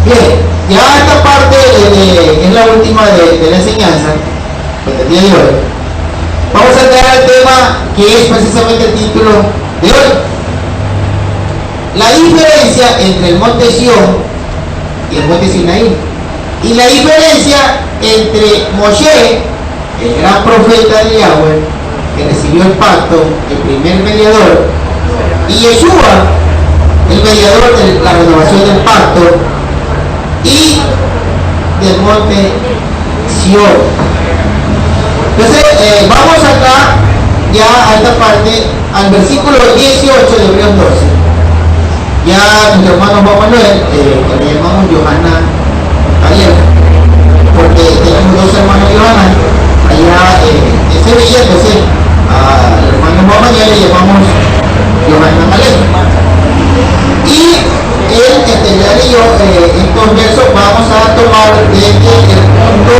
Bien, ya esta parte es la última de la enseñanza del día de hoy. Vamos a entrar al tema que es precisamente el título de hoy. La diferencia entre el monte Sión y el monte Sinaí. Y la diferencia entre Moshe, el gran profeta de Yahweh, que recibió el pacto, el primer mediador, y Yeshua, el mediador de la renovación del pacto, y del monte Sión. Entonces, vamos acá ya a esta parte, al versículo 18 de Hebreos 12. Ya nuestro hermano Juan Manuel, que le llamamos Johanna ayer, porque tenemos dos hermanos Johanna allá en Sevilla, entonces al hermano Juan Manuel le llamamos Johanna Malek. Y él ya leyó estos versos. Vamos a tomar desde el punto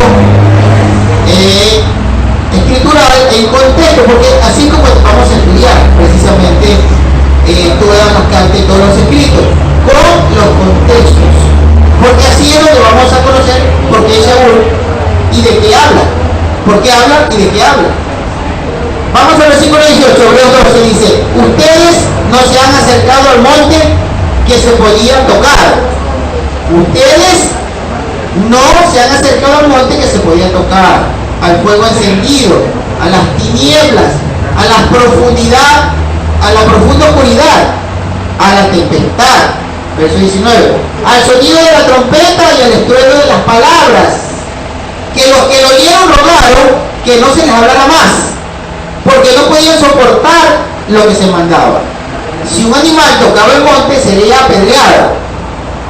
escritural en contexto, porque así como vamos a estudiar precisamente todas las cartas y todos los escritos, con los contextos, porque así es donde vamos a conocer por qué es Shaul y de qué habla, por qué habla y de qué habla. Vamos al versículo 18, Hebreos 12, dice: ustedes no se han acercado al monte que se podía tocar. Ustedes no se han acercado al monte que se podía tocar, al fuego encendido, a las tinieblas, a la profundidad, a la profunda oscuridad, a la tempestad. Verso 19: al sonido de la trompeta y al estruendo de las palabras, que los que lo oyeron rogaron que no se les hablara más, porque no podían soportar lo que se mandaba. Si un animal tocaba el monte, sería apedreado.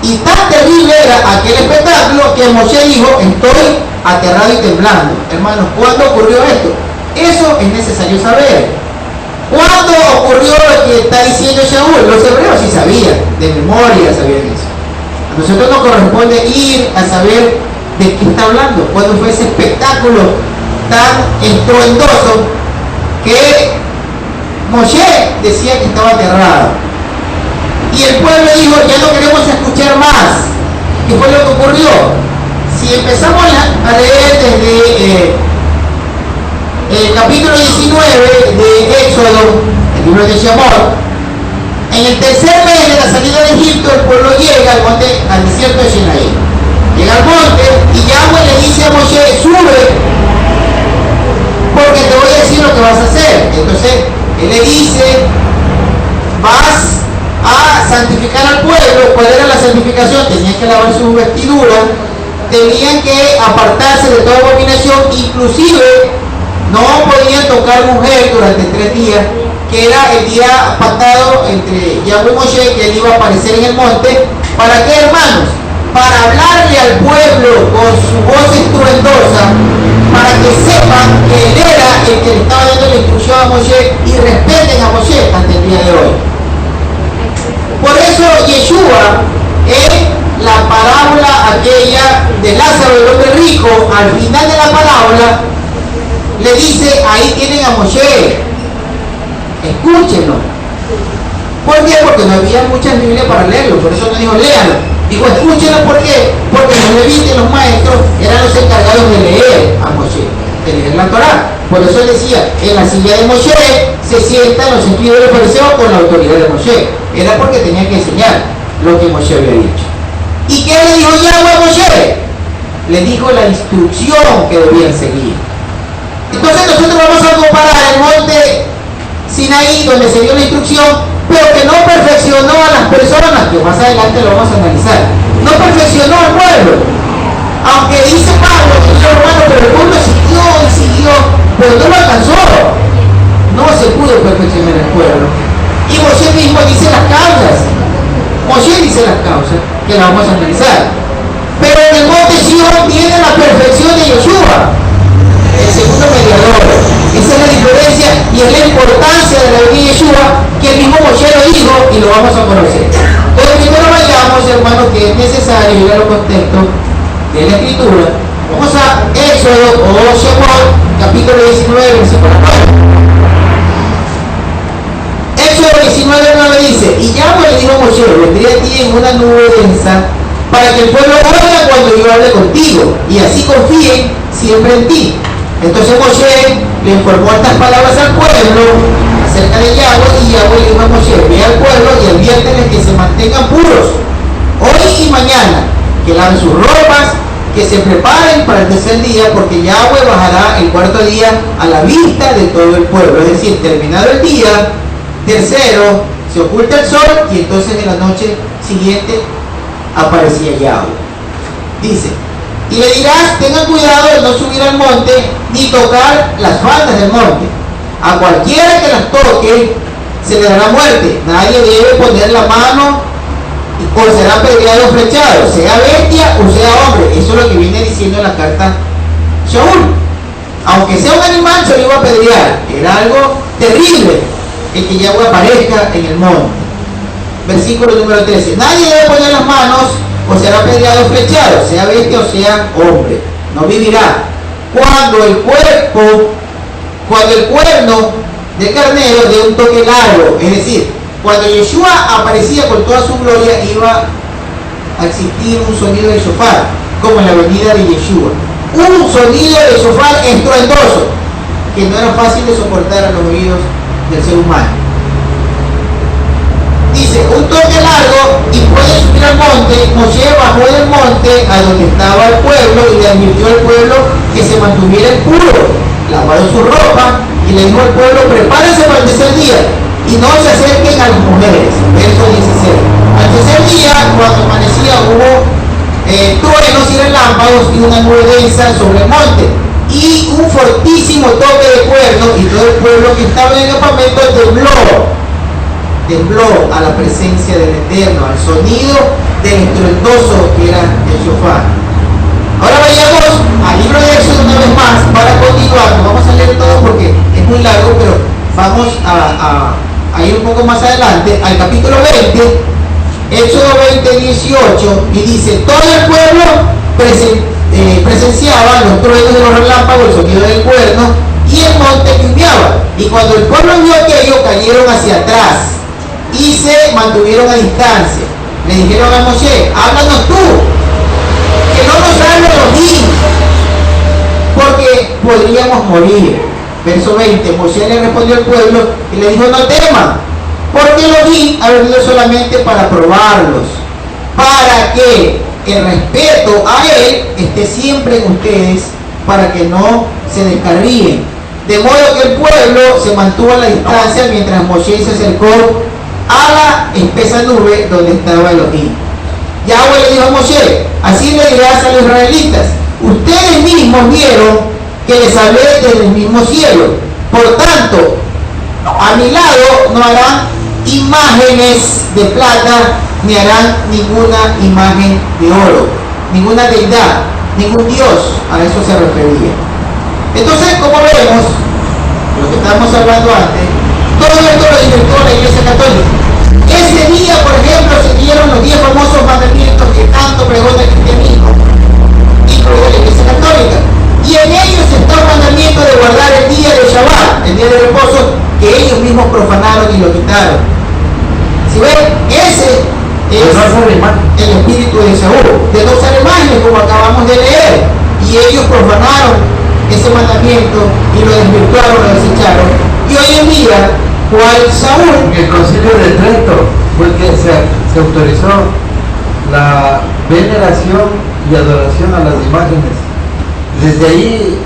Y tan terrible era aquel espectáculo que Moshe dijo: estoy aterrado y temblando. Hermanos, ¿cuándo ocurrió esto? Eso es necesario saber. ¿Cuándo ocurrió lo que está diciendo Shaul? Los hebreos sí sabían, de memoria sabían eso. A nosotros nos corresponde ir a saber de qué está hablando. ¿Cuándo fue ese espectáculo tan estruendoso que Moshe decía que estaba aterrado? Y el pueblo dijo: ya no queremos escuchar más. ¿Qué fue lo que ocurrió? Si empezamos a leer desde el capítulo 19 de Éxodo, el libro de Shemot, en el tercer mes de la salida de Egipto, el pueblo llega al desierto de Sinaí. Llega al monte y Yahweh le dice a Moshe: sube, porque te voy a decir lo que vas a hacer. Entonces él le dice: vas a santificar al pueblo. ¿Cuál era la santificación? Tenían que lavar sus vestiduras, tenían que apartarse de toda abominación, inclusive no podían tocar mujer durante 3 días, que era el día pactado entre Yahweh y Moshe, que él iba a aparecer en el monte. ¿Para qué, hermanos? Para hablarle al pueblo con su voz estruendosa, para que sepan que él era el que le estaba dando la instrucción a Moshe y respeten a Moshe hasta el día de hoy. Por eso Yeshua, en la parábola aquella de Lázaro, el hombre rico, al final de la parábola le dice: ahí tienen a Moshe, escúchenlo. ¿Por qué? Porque no había muchas Biblias para leerlo, por eso no dijo léanlo. Dijo escúchenlo. ¿Por qué? Porque los levitas y los maestros eran los encargados de leer a Moshe, de leer la Torá. Por eso él decía: en la silla de Moshe se sientan los escribas de los fariseos con la autoridad de Moshe. Era porque tenía que enseñar lo que Moshe había dicho. ¿Y qué le dijo Yahweh a Moshe? Le dijo la instrucción que debían seguir. Entonces nosotros vamos a comparar el monte Sinaí, donde se dio la instrucción, pero que no perfeccionó a las personas, que más adelante lo vamos a analizar. No perfeccionó al pueblo. Aunque dice Pablo, hermano, pero el pueblo siguió y siguió, pero no lo alcanzó. No se pudo perfeccionar el pueblo. Y Moshe mismo dice las causas. Moshe dice las causas, que las vamos a analizar. Pero en el monte Sión viene la perfección de Yeshua, el segundo mediador. Esa es la diferencia y es la importancia de la venida de Yeshua, que el mismo Moshe lo dijo y lo vamos a conocer. Pero primero vayamos, hermanos, que es necesario ir a los contextos de la escritura. Vamos a Éxodo o Shemot, capítulo 19, versículo 9. Éxodo 19:9 dice: y Yahweh le dijo a Moshe: vendré a ti en una nube densa para que el pueblo oiga cuando yo hable contigo, y así confíen siempre en ti. Entonces Moshe le informó estas palabras al pueblo acerca de Yahweh, y Yahweh le dijo a Moshe: ve al pueblo y adviérteles que se mantengan puros hoy y mañana, que laven sus ropas, que se preparen para el tercer día, porque Yahweh bajará el cuarto día a la vista de todo el pueblo. Es decir, terminado el día tercero, se oculta el sol, y entonces en la noche siguiente aparecía Yahweh. Dice: y le dirás: tengan cuidado de no subir al monte ni tocar las faldas del monte. A cualquiera que las toque se le dará muerte. Nadie debe poner la mano o será apedreado o flechado, sea bestia o sea hombre. Eso es lo que viene diciendo en la carta Shaul. Aunque sea un animal, se lo iba a apedrear. Era algo terrible el que Yahweh aparezca en el monte. Versículo número 13: nadie debe poner las manos o será apedreado o flechado, sea bestia o sea hombre. No vivirá. Cuando el cuerno de carnero de un toque largo, es decir, cuando Yeshua aparecía con toda su gloria, iba a existir un sonido de shofar, como en la venida de Yeshua. Un sonido de shofar estruendoso, que no era fácil de soportar a los oídos del ser humano. Dice: un toque largo, y puede subir al monte. Moshe bajó del monte a donde estaba el pueblo y le advirtió al pueblo que se mantuviera puro, lavado su ropa, y le dijo al pueblo: prepárense para el tercer día y no se acerquen a las mujeres. Verso 16. Al tercer día, cuando amanecía, hubo truenos y relámpagos y una nube densa sobre el monte y un fortísimo toque de cuerno, y todo el pueblo que estaba en el campamento tembló a la presencia del Eterno, al sonido del estruendoso que era el shofar. Ahora vayamos al libro de Éxodo una vez más para continuar. No vamos a leer todo porque es muy largo, pero vamos a ir un poco más adelante al capítulo 20, Éxodo 20, 18, y dice: todo el pueblo presenciaba los truenos de los relámpagos, el sonido del cuerno y el monte que humeaba. Y cuando el pueblo vio aquello, cayeron hacia atrás y se mantuvieron a distancia. Le dijeron a Moshe: háblanos tú, que no nos hable Elohim, porque podríamos morir. Verso 20: Moshe le respondió al pueblo y le dijo: no teman, porque Elohim ha venido solamente para probarlos, para que el respeto a él esté siempre en ustedes, para que no se descarríen. De modo que el pueblo se mantuvo a la distancia mientras Moshe se acercó a la espesa nube donde estaba Elohim. Yahweh le dijo a Moshe: así le dirás a los israelitas: ustedes mismos vieron que les hablé desde el mismo cielo. Por tanto, a mi lado no harán imágenes de plata, ni harán ninguna imagen de oro, ninguna deidad, ningún dios. A eso se refería. Entonces, como vemos, lo que estábamos hablando antes, todo esto lo inventó la Iglesia Católica. Ese día, por ejemplo, se dieron los 10 famosos mandamientos que tanto pregona el cristianismo, incluido la Iglesia Católica. Y en ellos está el mandamiento de guardar el día de Shabbat, el día de reposo, que ellos mismos profanaron y lo quitaron. Si ven, ese es el espíritu de Saúl, de no usar imágenes, como acabamos de leer. Y ellos profanaron ese mandamiento y lo desvirtuaron, lo desecharon. Y hoy en día, ¿cuál Saúl? El Concilio de Trento fue que se autorizó la veneración y adoración a las imágenes. Desde ahí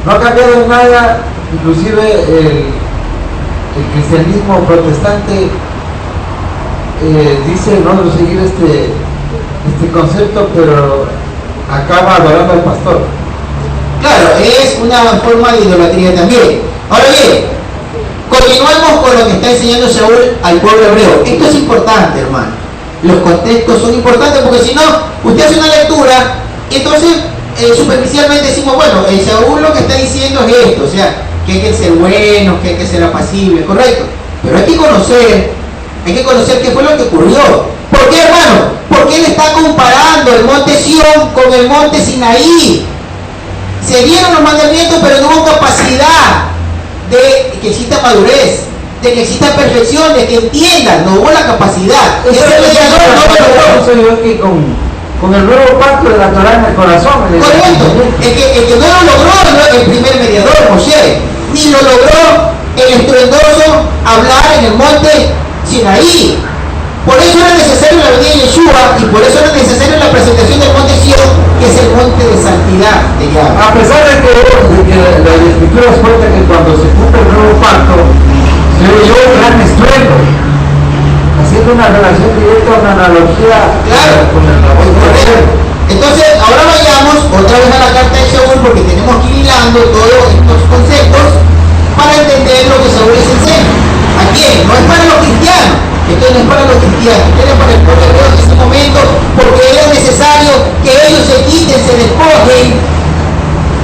no ha cambiado nada. Inclusive el cristianismo protestante dice no seguir este concepto, pero acaba adorando al pastor. Claro, es una forma de idolatría también. Ahora bien, continuemos con lo que está enseñando Saúl al pueblo hebreo. Esto es importante, hermano. Los contextos son importantes, porque si no, usted hace una lectura, entonces superficialmente decimos: bueno, Saúl lo que está diciendo es esto, o sea, que hay que ser bueno, que hay que ser apacible, correcto. Pero hay que conocer qué fue lo que ocurrió. ¿Por qué, hermano? Porque él está comparando el monte Sión con el monte Sinaí. Se dieron los mandamientos, pero no hubo capacidad de que exista madurez, de que exista perfección, de que entiendan, no hubo la capacidad. Ese mediador no lo logró. Que con el nuevo pacto de la Torá en el corazón. Correcto. El que no lo logró el primer mediador, Moshe, ni lo logró el estruendoso hablar en el monte Sinaí. Por eso era necesario la venida de Yeshua y por eso era necesaria la presentación del monte Sion, que es el monte de santidad de Yahweh. A pesar de que la Escritura cuenta que cuando se cumple el nuevo pacto, se oyó un gran estruendo, haciendo una relación directa, una analogía con el labor. Entonces, ahora vayamos otra vez a la carta de Saúl, porque tenemos que ir hilando todos estos conceptos para entender lo que Saúl les enseña. ¿A quién? No es para los cristianos. Esto no es para los cristianos, esto es para el pueblo hebreo en ese momento, porque era necesario que ellos se quiten, se despojen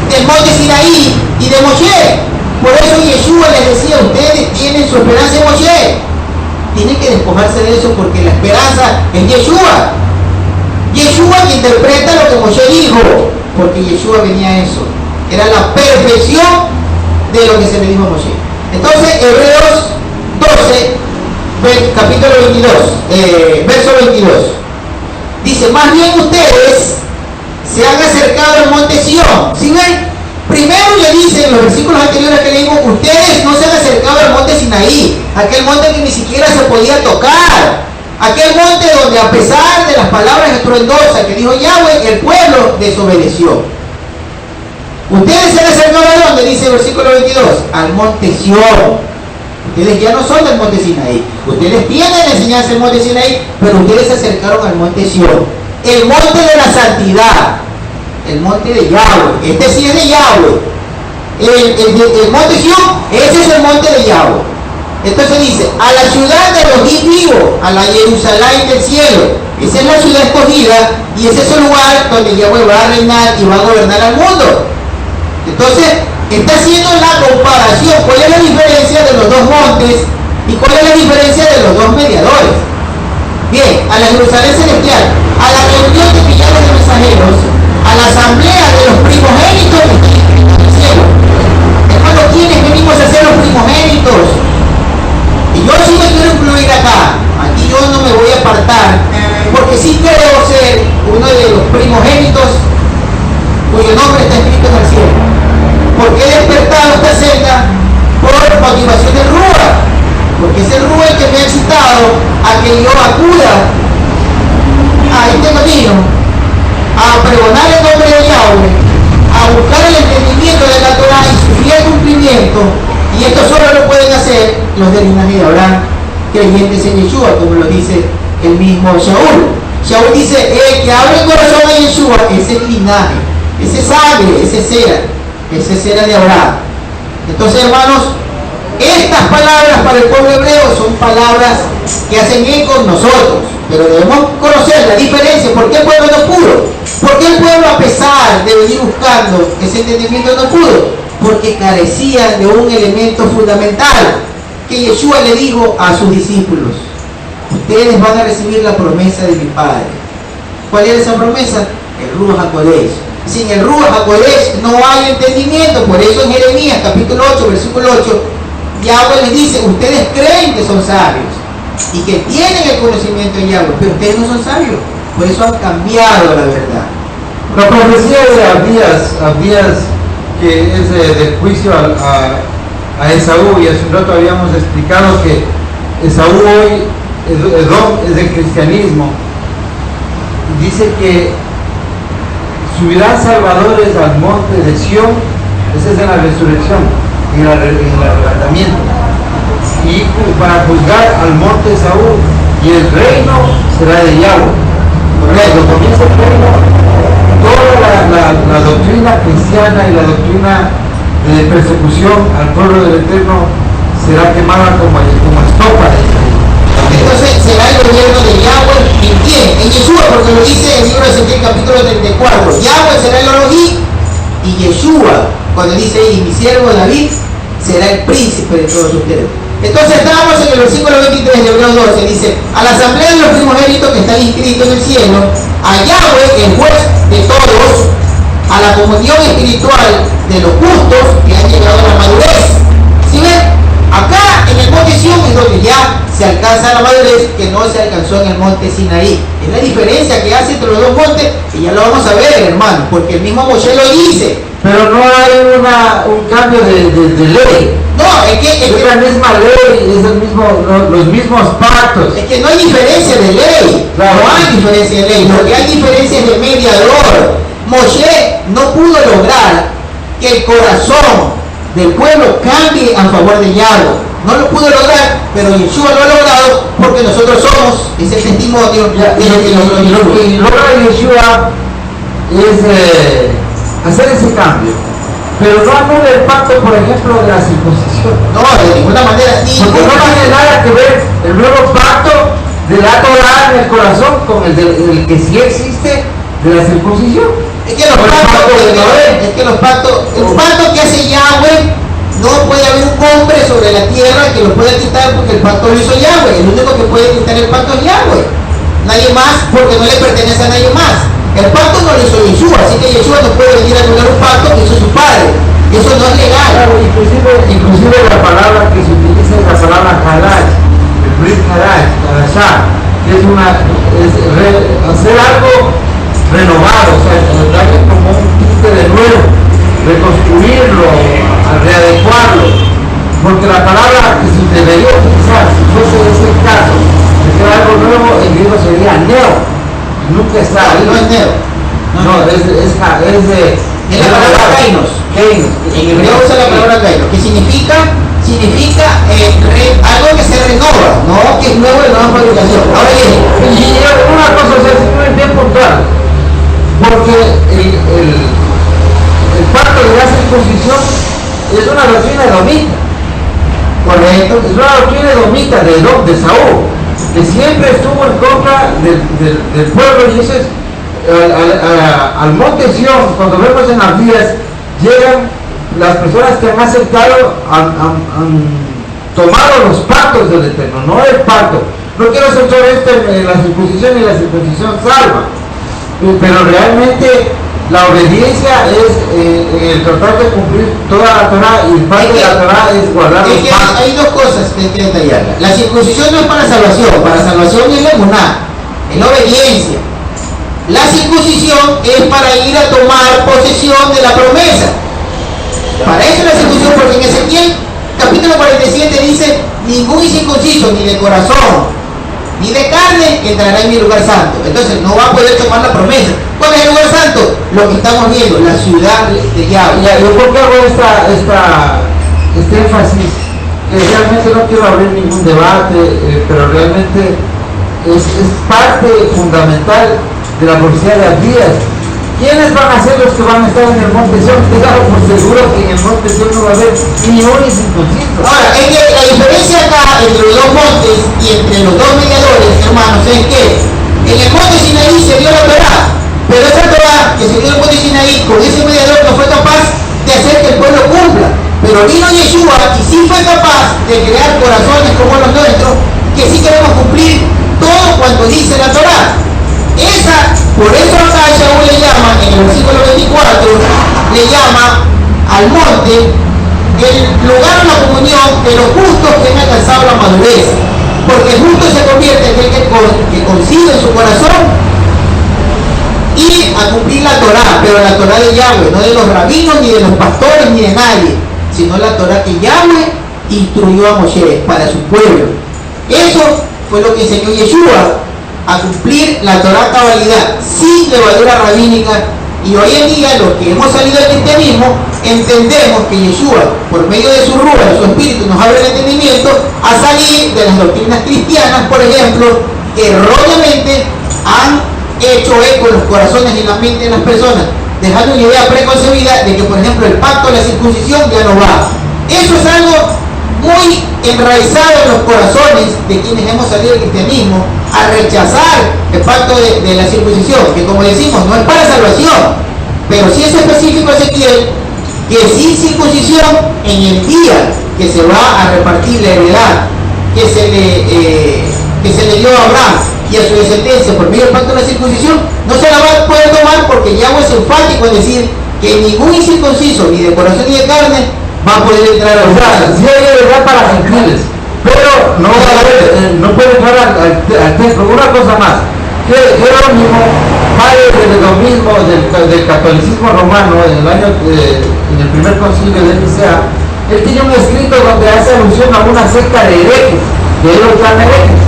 del monte Sinaí y de Moshe. Por eso Yeshua les decía, ustedes tienen su esperanza en Moshe. Tienen que despojarse de eso porque la esperanza es Yeshua. Yeshua que interpreta lo que Moshe dijo, porque Yeshua venía a eso. Era la perfección de lo que se le dijo a Moshe. Entonces, Hebreos 12, capítulo 22, verso 22. Dice, más bien ustedes se han acercado al monte Sion. ¿Sí ven? Primero le dice en los versículos anteriores que leímos, ustedes no se han acercado al monte Sinaí, aquel monte que ni siquiera se podía tocar, aquel monte donde a pesar de las palabras estruendosas que dijo Yahweh, el pueblo desobedeció. Ustedes se han acercado a donde dice el versículo 22, al monte Sion. Ustedes ya no son del monte Sinaí. Ustedes tienen enseñanza del monte Sinaí, pero ustedes se acercaron al monte Sion, el monte de la santidad, el monte de Yahweh. Este sí es de Yahweh. El monte Sion, ese es el monte de Yahweh. Entonces dice, a la ciudad de los vivos, a la Jerusalén del cielo. Esa es la ciudad escogida y ese es el lugar donde Yahweh va a reinar y va a gobernar al mundo. Entonces, está haciendo la comparación. ¿Cuál es la diferencia de los dos montes y cuál es la diferencia de los dos mediadores? Bien, a la Jerusalén celestial, a la reunión de millares de mensajeros, a la asamblea de los primogénitos que están inscritos en el cielo. Hermano, ¿quiénes venimos a ser los primogénitos? Y yo sí me quiero incluir acá. Aquí yo no me voy a apartar, porque sí creo ser uno de los primogénitos cuyo nombre está escrito en el cielo. ¿Por qué he despertado esta senda? Por motivación del Rúa, porque es el Rúa el que me ha excitado a que yo acuda a este camino, a pregonar el nombre de Yahweh, a buscar el entendimiento de la Torah y su fiel cumplimiento. Y esto solo lo pueden hacer los del linaje de Abraham, creyentes en Yeshua, como lo dice el mismo Shaul. Shaul dice, el que abre el corazón a Yeshua es el linaje, ese sangre, ese cera de Abraham. Entonces, hermanos, estas palabras para el pueblo hebreo son palabras que hacen eco en nosotros, pero debemos conocer la diferencia. ¿Por qué el pueblo no pudo? ¿Por qué el pueblo, a pesar de venir buscando ese entendimiento, no pudo? Porque carecía de un elemento fundamental que Yeshua le dijo a sus discípulos: ustedes van a recibir la promesa de mi Padre. ¿Cuál era esa promesa? El Ruach HaKodesh. Sin el Ruach HaKodesh no hay entendimiento. Por eso en Jeremías capítulo 8, versículo 8, Yahweh les dice: ustedes creen que son sabios y que tienen el conocimiento de Yahweh, pero ustedes no son sabios. Por eso han cambiado la verdad. La profecía de Abías, que es del juicio a Esaú, y hace un rato habíamos explicado que Esaú hoy, Edom, es del cristianismo, dice que subirán salvadores al monte de Sión. Esa es en la resurrección, en el arrebatamiento, y para juzgar al monte de Saúl, y el reino será de Yahweh. Cuando comienza el reino, toda la doctrina cristiana y la doctrina de persecución al pueblo del Eterno será quemada como estopa de Israel. Entonces será el gobierno de Yahweh. ¿En quién? En Yeshua, porque lo dice el libro de Ezequiel capítulo 34. Yahweh será el Elohim y Yeshua, cuando dice ahí, mi siervo David será el príncipe de todos ustedes. Entonces estábamos en el versículo 23 de Hebreos 12, dice: a la asamblea de los primogénitos que están inscritos en el cielo, a Yahweh, el juez de todos, a la comunión espiritual de los justos que han llegado a la madurez. ¿Sí ven? Acá en el monte Sión es donde ya se alcanza la madurez que no se alcanzó en el monte Sinaí. Es la diferencia que hace entre los dos montes y ya lo vamos a ver, hermano, porque el mismo Moshe lo dice. Pero no hay un cambio de ley. No, es la misma ley, es los mismos pactos. Es que no hay diferencia de ley. Claro. No hay diferencia de ley. Lo que hay diferencia es de mediador. Moshe no pudo lograr que el corazón del pueblo cambie a favor de Yahweh. No lo pudo lograr, pero Yeshua lo ha logrado porque nosotros somos ese testimonio de lo que lo que logra Yeshua es hacer ese cambio, pero no anula el pacto, por ejemplo, de la circuncisión. No, de ninguna manera. Porque no tiene nada que ver el nuevo pacto de la Torah en el corazón con el que sí existe de la circuncisión. Es que los pactos, el pacto que hace Yahweh, no puede haber un hombre sobre la tierra que lo pueda quitar porque el pacto lo hizo Yahweh. El único que puede quitar el pacto es Yahweh. Nadie más, porque no le pertenece a nadie más. El pacto no lo hizo Yeshua, así que Yeshua no puede venir a anular un pacto que hizo su padre. Eso no es legal. Claro, inclusive la palabra que se utiliza es la palabra harash, el brit harash, harashá, que es hacer algo renovado, o sea, darle como un tinte de nuevo, reconstruirlo, readecuarlo, porque la palabra que se debería utilizar, si fuese ese caso, de que algo nuevo, en griego sería neo, nunca está ahí. No es neo. No, es la palabra kainos. En hebreo usa la palabra kainos, que significa algo que se renova, no que es nuevo de nueva fabricación. Ahora bien, y una cosa, o sea, si no es bien puntual, porque el pacto de la circuncisión es una doctrina edomita. Correcto. Es una doctrina edomita de Saúl, que siempre estuvo en contra del pueblo, y eso es al monte Sión. Cuando vemos en Abdías, llegan las personas que han aceptado, han tomado los pactos del Eterno, no el pacto. No quiero ser esto en la circuncisión, y la circuncisión salva, pero realmente la obediencia es el tratar de cumplir toda la Torah, y el parte de la Torah es guardar los pactos. Hay dos cosas que hay que detallarla. La circuncisión no es para salvación es la emuná, es la obediencia. La circuncisión es para ir a tomar posesión de la promesa. Para eso es la circuncisión, porque en Ezequiel capítulo 47 dice: ningún incircunciso, ni de corazón ni de carne, entrará en mi lugar santo. Entonces no va a poder tomar la promesa. ¿Cuál es el lugar santo? Lo que estamos viendo, la ciudad de Yahweh. Yo por qué hago este énfasis, que realmente no quiero abrir ningún debate, pero realmente es parte fundamental de la profecía de Abdías. ¿Quiénes van a ser los que van a estar en el monte Sión? Tengan por seguro que en el monte Sión no va a haber ni un incircunciso. Ahora, es que la diferencia acá entre los dos montes y entre los dos mediadores, hermanos, es que en el monte Sinaí se dio la Torah, pero esa Torah que se dio en el monte Sinaí, con ese mediador no fue capaz de hacer que el pueblo cumpla. Pero vino Yeshua y sí fue capaz de crear corazones como los nuestros, que sí queremos cumplir todo cuanto dice la Torah. Por eso acá Shaul le llama, en el versículo 24, le llama al monte el lugar de la comunión de los justos que han alcanzado la madurez. Porque el justo se convierte en aquel que concibe en su corazón y a cumplir la Torah, pero la Torah de Yahweh, no de los rabinos, ni de los pastores, ni de nadie, sino la Torah que Yahweh instruyó a Moshe para su pueblo. Eso fue lo que enseñó Yeshua, a cumplir la Torah cabalidad, sin levadura rabínica. Y hoy en día, los que hemos salido del cristianismo, entendemos que Yeshua, por medio de su ruah, de su espíritu, nos abre el entendimiento a salir de las doctrinas cristianas, por ejemplo, que erróneamente han hecho eco en los corazones y en la mente de las personas, dejando una idea preconcebida de que, por ejemplo, el pacto de la circuncisión ya no va. Eso es algo muy enraizado en los corazones de quienes hemos salido del cristianismo, a rechazar el pacto de la circuncisión, que, como decimos, no es para salvación, pero sí es específico Ezequiel, que sin circuncisión, en el día que se va a repartir la heredad que se le dio a Abraham y a su descendencia por medio del pacto de la circuncisión, no se la va a poder tomar, porque Yahweh es enfático en decir que ningún incircunciso, ni de corazón ni de carne, va a poder entrar a O sea, sí hay libertad para gentiles, pero no puede entrar al templo. Una cosa más, que Jerónimo, padre del edomismo, del catolicismo romano, en el primer concilio de Nicea, él tiene un escrito donde hace alusión a una secta de herejes, de los herejes.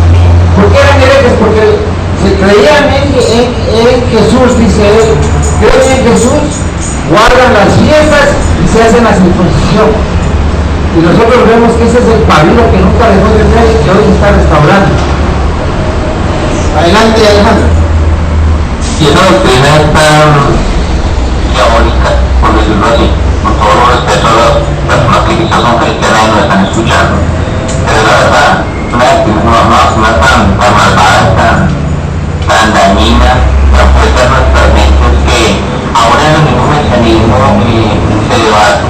¿Por qué eran herejes? Porque se creían en Jesús, dice él, creen en Jesús, guardan las fiestas y se hacen la circuncisión. Y nosotros vemos que ese es el pabilo que nunca dejó de ser y que hoy se está restaurando. Adelante, Alejandro. Y esa doctrina es tan diabólica, por decirlo así, con todo lo respeto a las personas que quizás son cristianas y nos están escuchando. Pero la verdad, una tan malvada, tan dañina, tan fuerte en nuestras mentes que ahora en el mismo mesianismo se debate,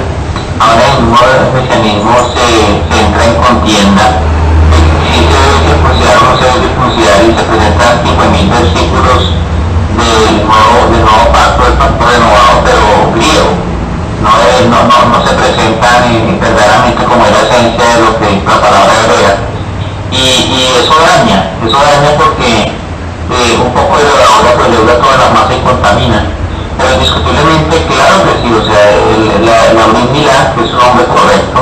ahora en el mismo mesianismo se entra en contienda. Si se debe circuncidar o no se debe circuncidar y se presentan 5.000 versículos del nuevo pacto, del pacto renovado, pero griego. No se presentan verdaderamente como es la esencia de lo que es la palabra hebrea. Y eso daña porque un poco de la ola pues leuda toda la masa y contamina. Pero indiscutiblemente, claro que sí, o sea, la Luis Milán, que es un hombre correcto,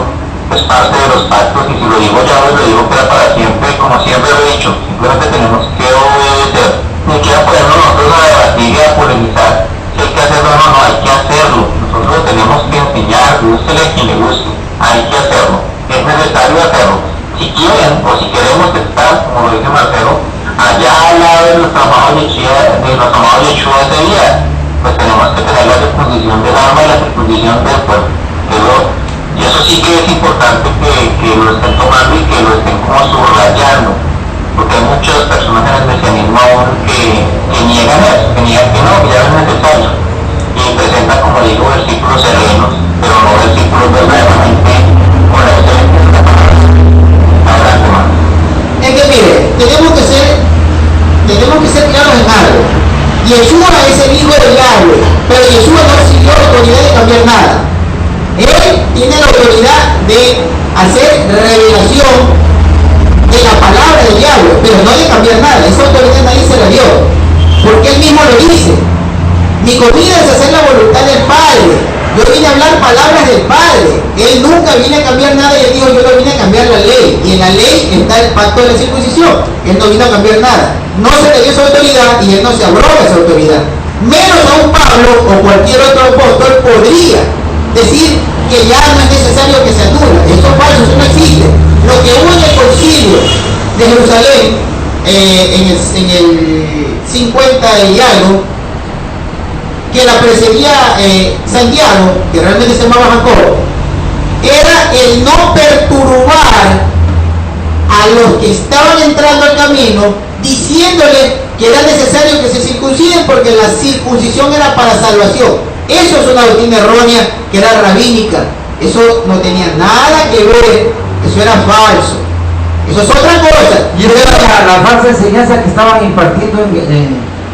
es parte de los pactos, y si lo digo ya, lo digo que era para siempre, como siempre lo he dicho, simplemente tenemos que obedecer. Ni siquiera ponernos nosotros a debatir y a polemizar si hay que hacerlo o no, hay que hacerlo. Nosotros tenemos que enseñar, gústele a quien le guste, hay que hacerlo, es necesario hacerlo. Si quieren o si queremos estar, como lo dice Marcelo, allá al lado de nuestro amado Yeshua ese día, pues tenemos que tener la circuncisión del alma y la circuncisión del cuerpo. Y eso sí que es importante que lo estén tomando y que lo estén como subrayando, porque hay muchas personas en el mesianismo aún que niegan eso, que niegan que no, que ya no es necesario, y presentan, como digo, versículos serenos, pero no versículos verdaderamente con la excelencia de la palabra. Adelante, más. Es que mire, tenemos que ser claros en algo. Yeshua es el hijo del Yahweh, pero Yeshua no recibió la autoridad de cambiar nada. Él tiene la autoridad de hacer revelación de la palabra del Yahweh, pero no de cambiar nada. Esa autoridad nadie se la dio, porque él mismo lo dice. Mi comida es hacer la voluntad del Padre. Yo vine a hablar palabras del Padre. Él nunca vino a cambiar nada, y él dijo, yo no vine a cambiar la ley. Y en la ley está el pacto de la circuncisión. Él no vino a cambiar nada. No se le dio esa autoridad y él no se abroga esa autoridad. Menos aún Pablo o cualquier otro apóstol podría decir que ya no es necesario que se anula. Eso es falso, eso no existe. Lo que hubo en el concilio de Jerusalén, en el 50 y algo, que la precedía Santiago, que realmente se llamaba Jacobo, era el no perturbar a los que estaban entrando al camino, diciéndole que era necesario que se circunciden porque la circuncisión era para salvación. Eso es una doctrina errónea que era rabínica. Eso no tenía nada que ver, eso era falso. Eso es otra cosa. Y esa era la falsa enseñanza que estaban impartiendo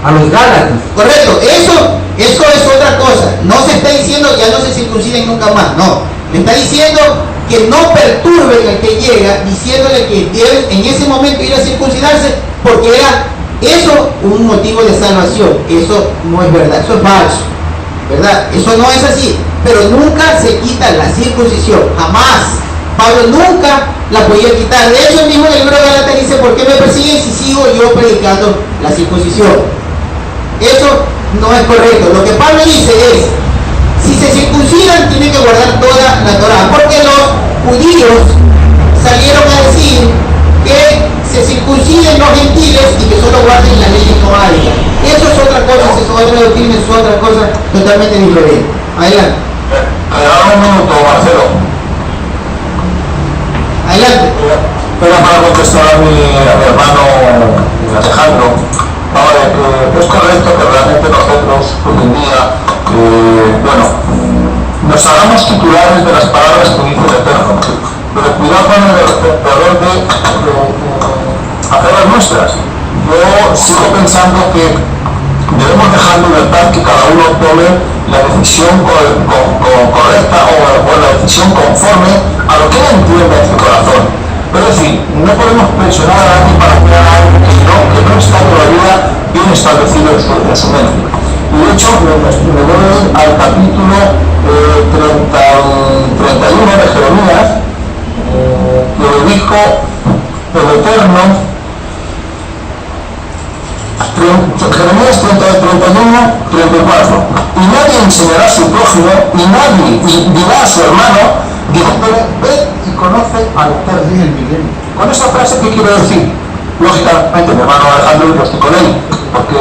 a los Gálatas. Correcto, eso es otra cosa. No se está diciendo que ya no se circunciden nunca más, no. Le está diciendo que no perturben al que llega, diciéndole que deben en ese momento ir a circuncidarse porque era eso un motivo de salvación. Eso no es verdad, eso es falso, ¿verdad? Eso no es así. Pero nunca se quita la circuncisión, jamás. Pablo nunca la podía quitar. De hecho, el mismo en el libro de Gálatas dice, ¿por qué me persiguen si sigo yo predicando la circuncisión? Eso no es correcto. Lo que Pablo dice es, si se circuncidan tienen que guardar toda la Torá, porque los judíos salieron a decir que se circunciden los gentiles y que solo guarden la ley noádica. Eso es otra cosa, eso es otra doctrina, eso es otra cosa totalmente diferente. Adelante. Un minuto, Marcelo. Adelante. Pero para contestar a mi hermano Alejandro, ahora que es correcto que realmente nosotros hoy en día, nos hagamos titulares de las palabras que dice el Eterno, pero cuidado con el error de hacerlas nuestras. Yo sigo pensando que debemos dejar libertad que cada uno tome la decisión correcta o la decisión conforme a lo que él entiende en su corazón. Pero es decir, no podemos presionar a alguien para hacer algo que no está todavía bien establecido en su mente. Y de hecho, me voy al capítulo 31 de Jeremías, que lo dijo el Eterno. Jeremías 31, 34. Y nadie enseñará a su prójimo, y nadie dirá a su hermano, ve y conoce al Eterno. Con esa frase, ¿qué quiero decir? Lógicamente, mi hermano Alejandro, yo estoy con él, porque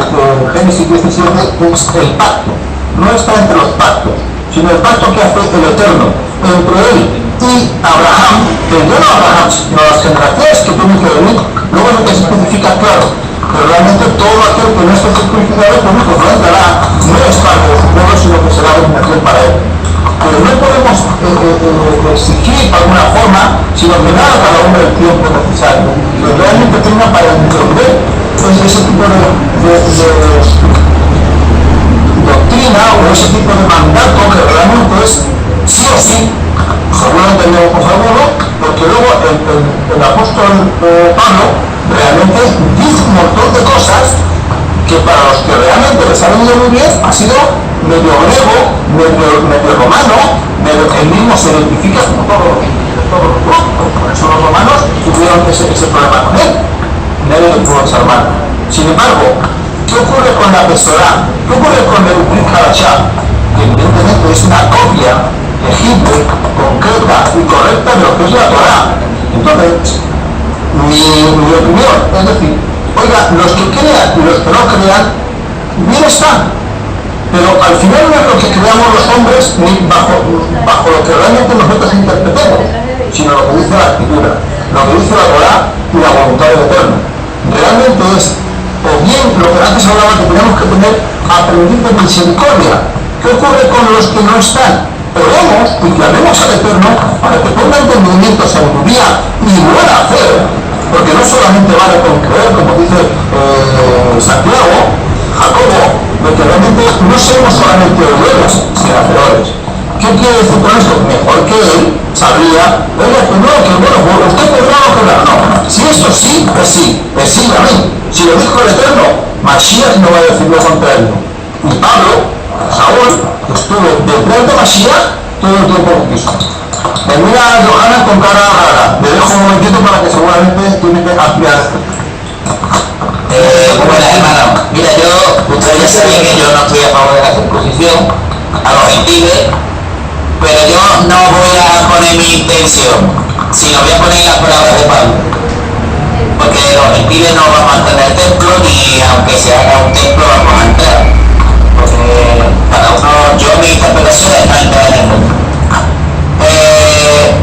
Génesis 17 es el pacto. No está entre los pactos, sino el pacto que hace el Eterno entre él y Abraham, que ya no Abraham, sino las generaciones que tienen que venir. Luego lo que se especifica claro, pero realmente todo aquel que no esté circuncidado, pues no entrará, no es parte de su pueblo, sino que será dominación para él. Pero no podemos exigir de alguna forma, sino que dar a cada hombre el tiempo necesario. Y realmente tenga para entender ese tipo de doctrina o ese tipo de mandato que realmente es sí o sí, según lo entendemos por alguno, porque luego el apóstol Pablo realmente dice un montón de cosas que para los que realmente les ha venido muy bien ha sido medio griego, medio romano, él mismo se identifica como todos los grupos, por eso los romanos tuvieron ese problema con él, nadie le pudo salvar. Sin embargo, ¿qué ocurre con la Besorá? ¿Qué ocurre con el Brit Hadashah? Que evidentemente es una copia legible, concreta y correcta de lo que es la Torá. Entonces, mi opinión es decir, oiga, los que crean y los que no crean, bien están. Pero al final no es lo que creamos los hombres ni bajo lo que realmente nosotros interpretemos, sino lo que dice la Escritura, lo que dice la Torá y la voluntad del Eterno. Realmente es, o bien lo que antes hablaba que tenemos que tener aprendiz de misericordia. ¿Qué ocurre con los que no están? Oremos y clamemos al Eterno para que ponga entendimiento, sabiduría y buena fe, porque no solamente vale con creer, como dice Santiago, Jacobo, de que realmente no somos solamente ovejas, sino hacedores. ¿Qué quiere decir con esto? Mejor que él sabría, oiga, que no, que bueno, usted podrá o quebrar. No, si esto sí, pues sí, a mí. Si lo dijo el Eterno, Mashiach no va a decir lo contrario. Y Pablo, Saúl, estuvo detrás de Mashiach todo el tiempo que quiso. Me mira a Johanna con cara rara. Le dejo un momentito para que seguramente tiene que ampliar. Buenas, hermano. Mira, ustedes ya saben que yo no estoy a favor de la circuncisión a los gentiles, pero yo no voy a poner mi intención, sino voy a poner las palabras de Pablo. Porque los gentiles no vamos a entrar al templo, ni aunque se haga un templo vamos a entrar. Porque cada uno, yo mi interpretación es para entrar en el mundo.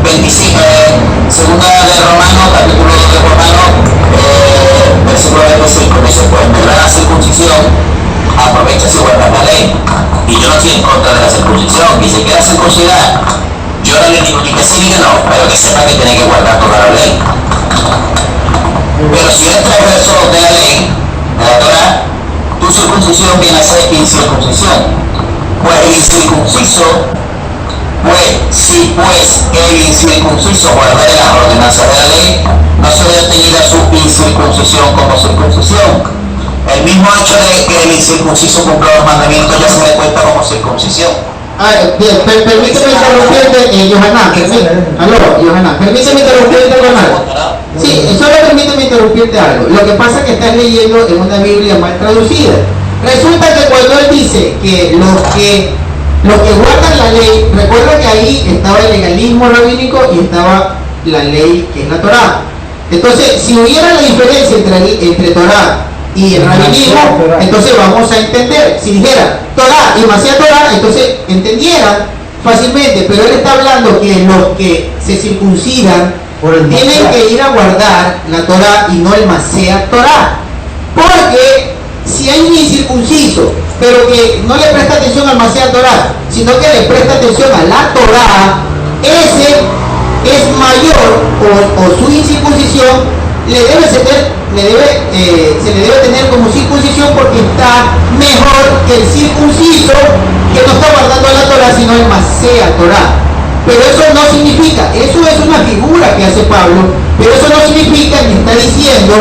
25, segunda de Romanos, capítulo 2 de Romanos, versículo 25, dice, pues en verdad la circuncisión aprovecha si guarda la ley. Y yo no estoy en contra de la circuncisión, y si quiera circuncidar, yo no le digo ni que sí ni que no, pero que sepa que tiene que guardar toda la ley. Pero si eres transgresor de la ley, de la Torá, tu circuncisión viene a ser incircuncisión. Pues el incircunciso, si el incircunciso guardare las ordenanzas de la ley, no se le atenida su incircuncisión como circuncisión. El mismo hecho de que el incircunciso cumpla los mandamientos ya se le cuenta como circuncisión. Permíteme interrumpirte, Johanna, permíteme interrumpirte con algo. Sí, solo permíteme interrumpirte algo. Lo que pasa es que estás leyendo en una Biblia mal traducida. Resulta que cuando él dice que los que guardan la ley, recuerda que ahí estaba el legalismo rabínico y estaba la ley que es la Torá. Entonces, si hubiera la diferencia entre Torá y el rabinismo, entonces vamos a entender. Si dijera Torá y Masía Torá, entonces entendieran fácilmente, pero él está hablando que los que se circuncidan tienen que ir a guardar la Torá y no el Masía Torá. Porque si hay un incircunciso, pero que no le presta atención al Masía Torá, sino que le presta atención a la Torá, ese es mayor, o su incircuncisión se le debe tener como circuncisión porque está mejor que el circunciso que no está sino el Masea Torah. Pero eso no significa, eso es una figura que hace Pablo, pero eso no significa ni está diciendo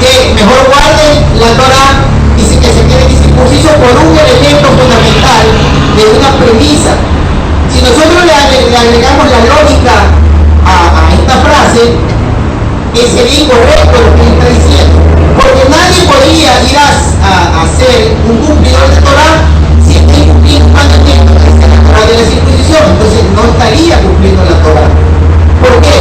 que mejor guarden la Torah y que se queden incircuncisos por un elemento fundamental de una premisa. Si nosotros le agregamos la lógica a esta frase, sería incorrecto lo que él está diciendo, porque nadie podría ir a ser un cumplidor de Torah si está incumpliendo un mandamiento, que es la Torah de la circuncisión. Entonces no estaría cumpliendo la Torah. ¿Por qué?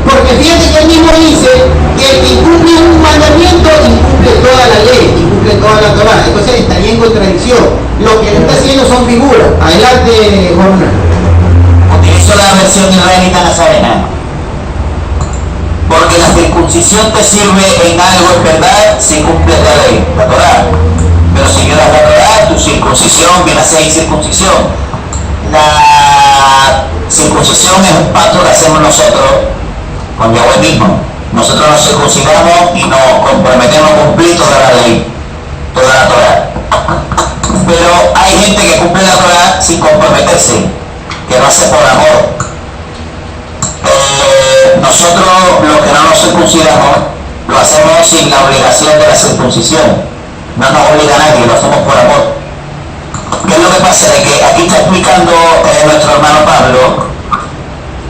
Porque fíjate que él mismo dice que el que incumple un mandamiento incumple toda la ley, incumple toda la Torah. Entonces estaría en contradicción. Lo que él está haciendo son figuras. Adelante, Juan. Utilizo la versión israelita nazarena. Porque la circuncisión te sirve en algo, es verdad, si cumples la ley, la Torah. Pero si violas la Torah, tu circuncisión viene a ser incircuncisión. La circuncisión es un pacto que hacemos nosotros con Yahweh mismo. Nosotros nos circuncidamos y nos comprometemos a cumplir toda la ley, toda la Torah. Pero hay gente que cumple la Torah sin comprometerse, que lo hace por amor. Nosotros, los que no nos circuncidamos, lo hacemos sin la obligación de la circuncisión. No nos obliga a nadie, lo hacemos por amor. ¿Qué es lo que pasa? De que aquí está explicando nuestro hermano Pablo,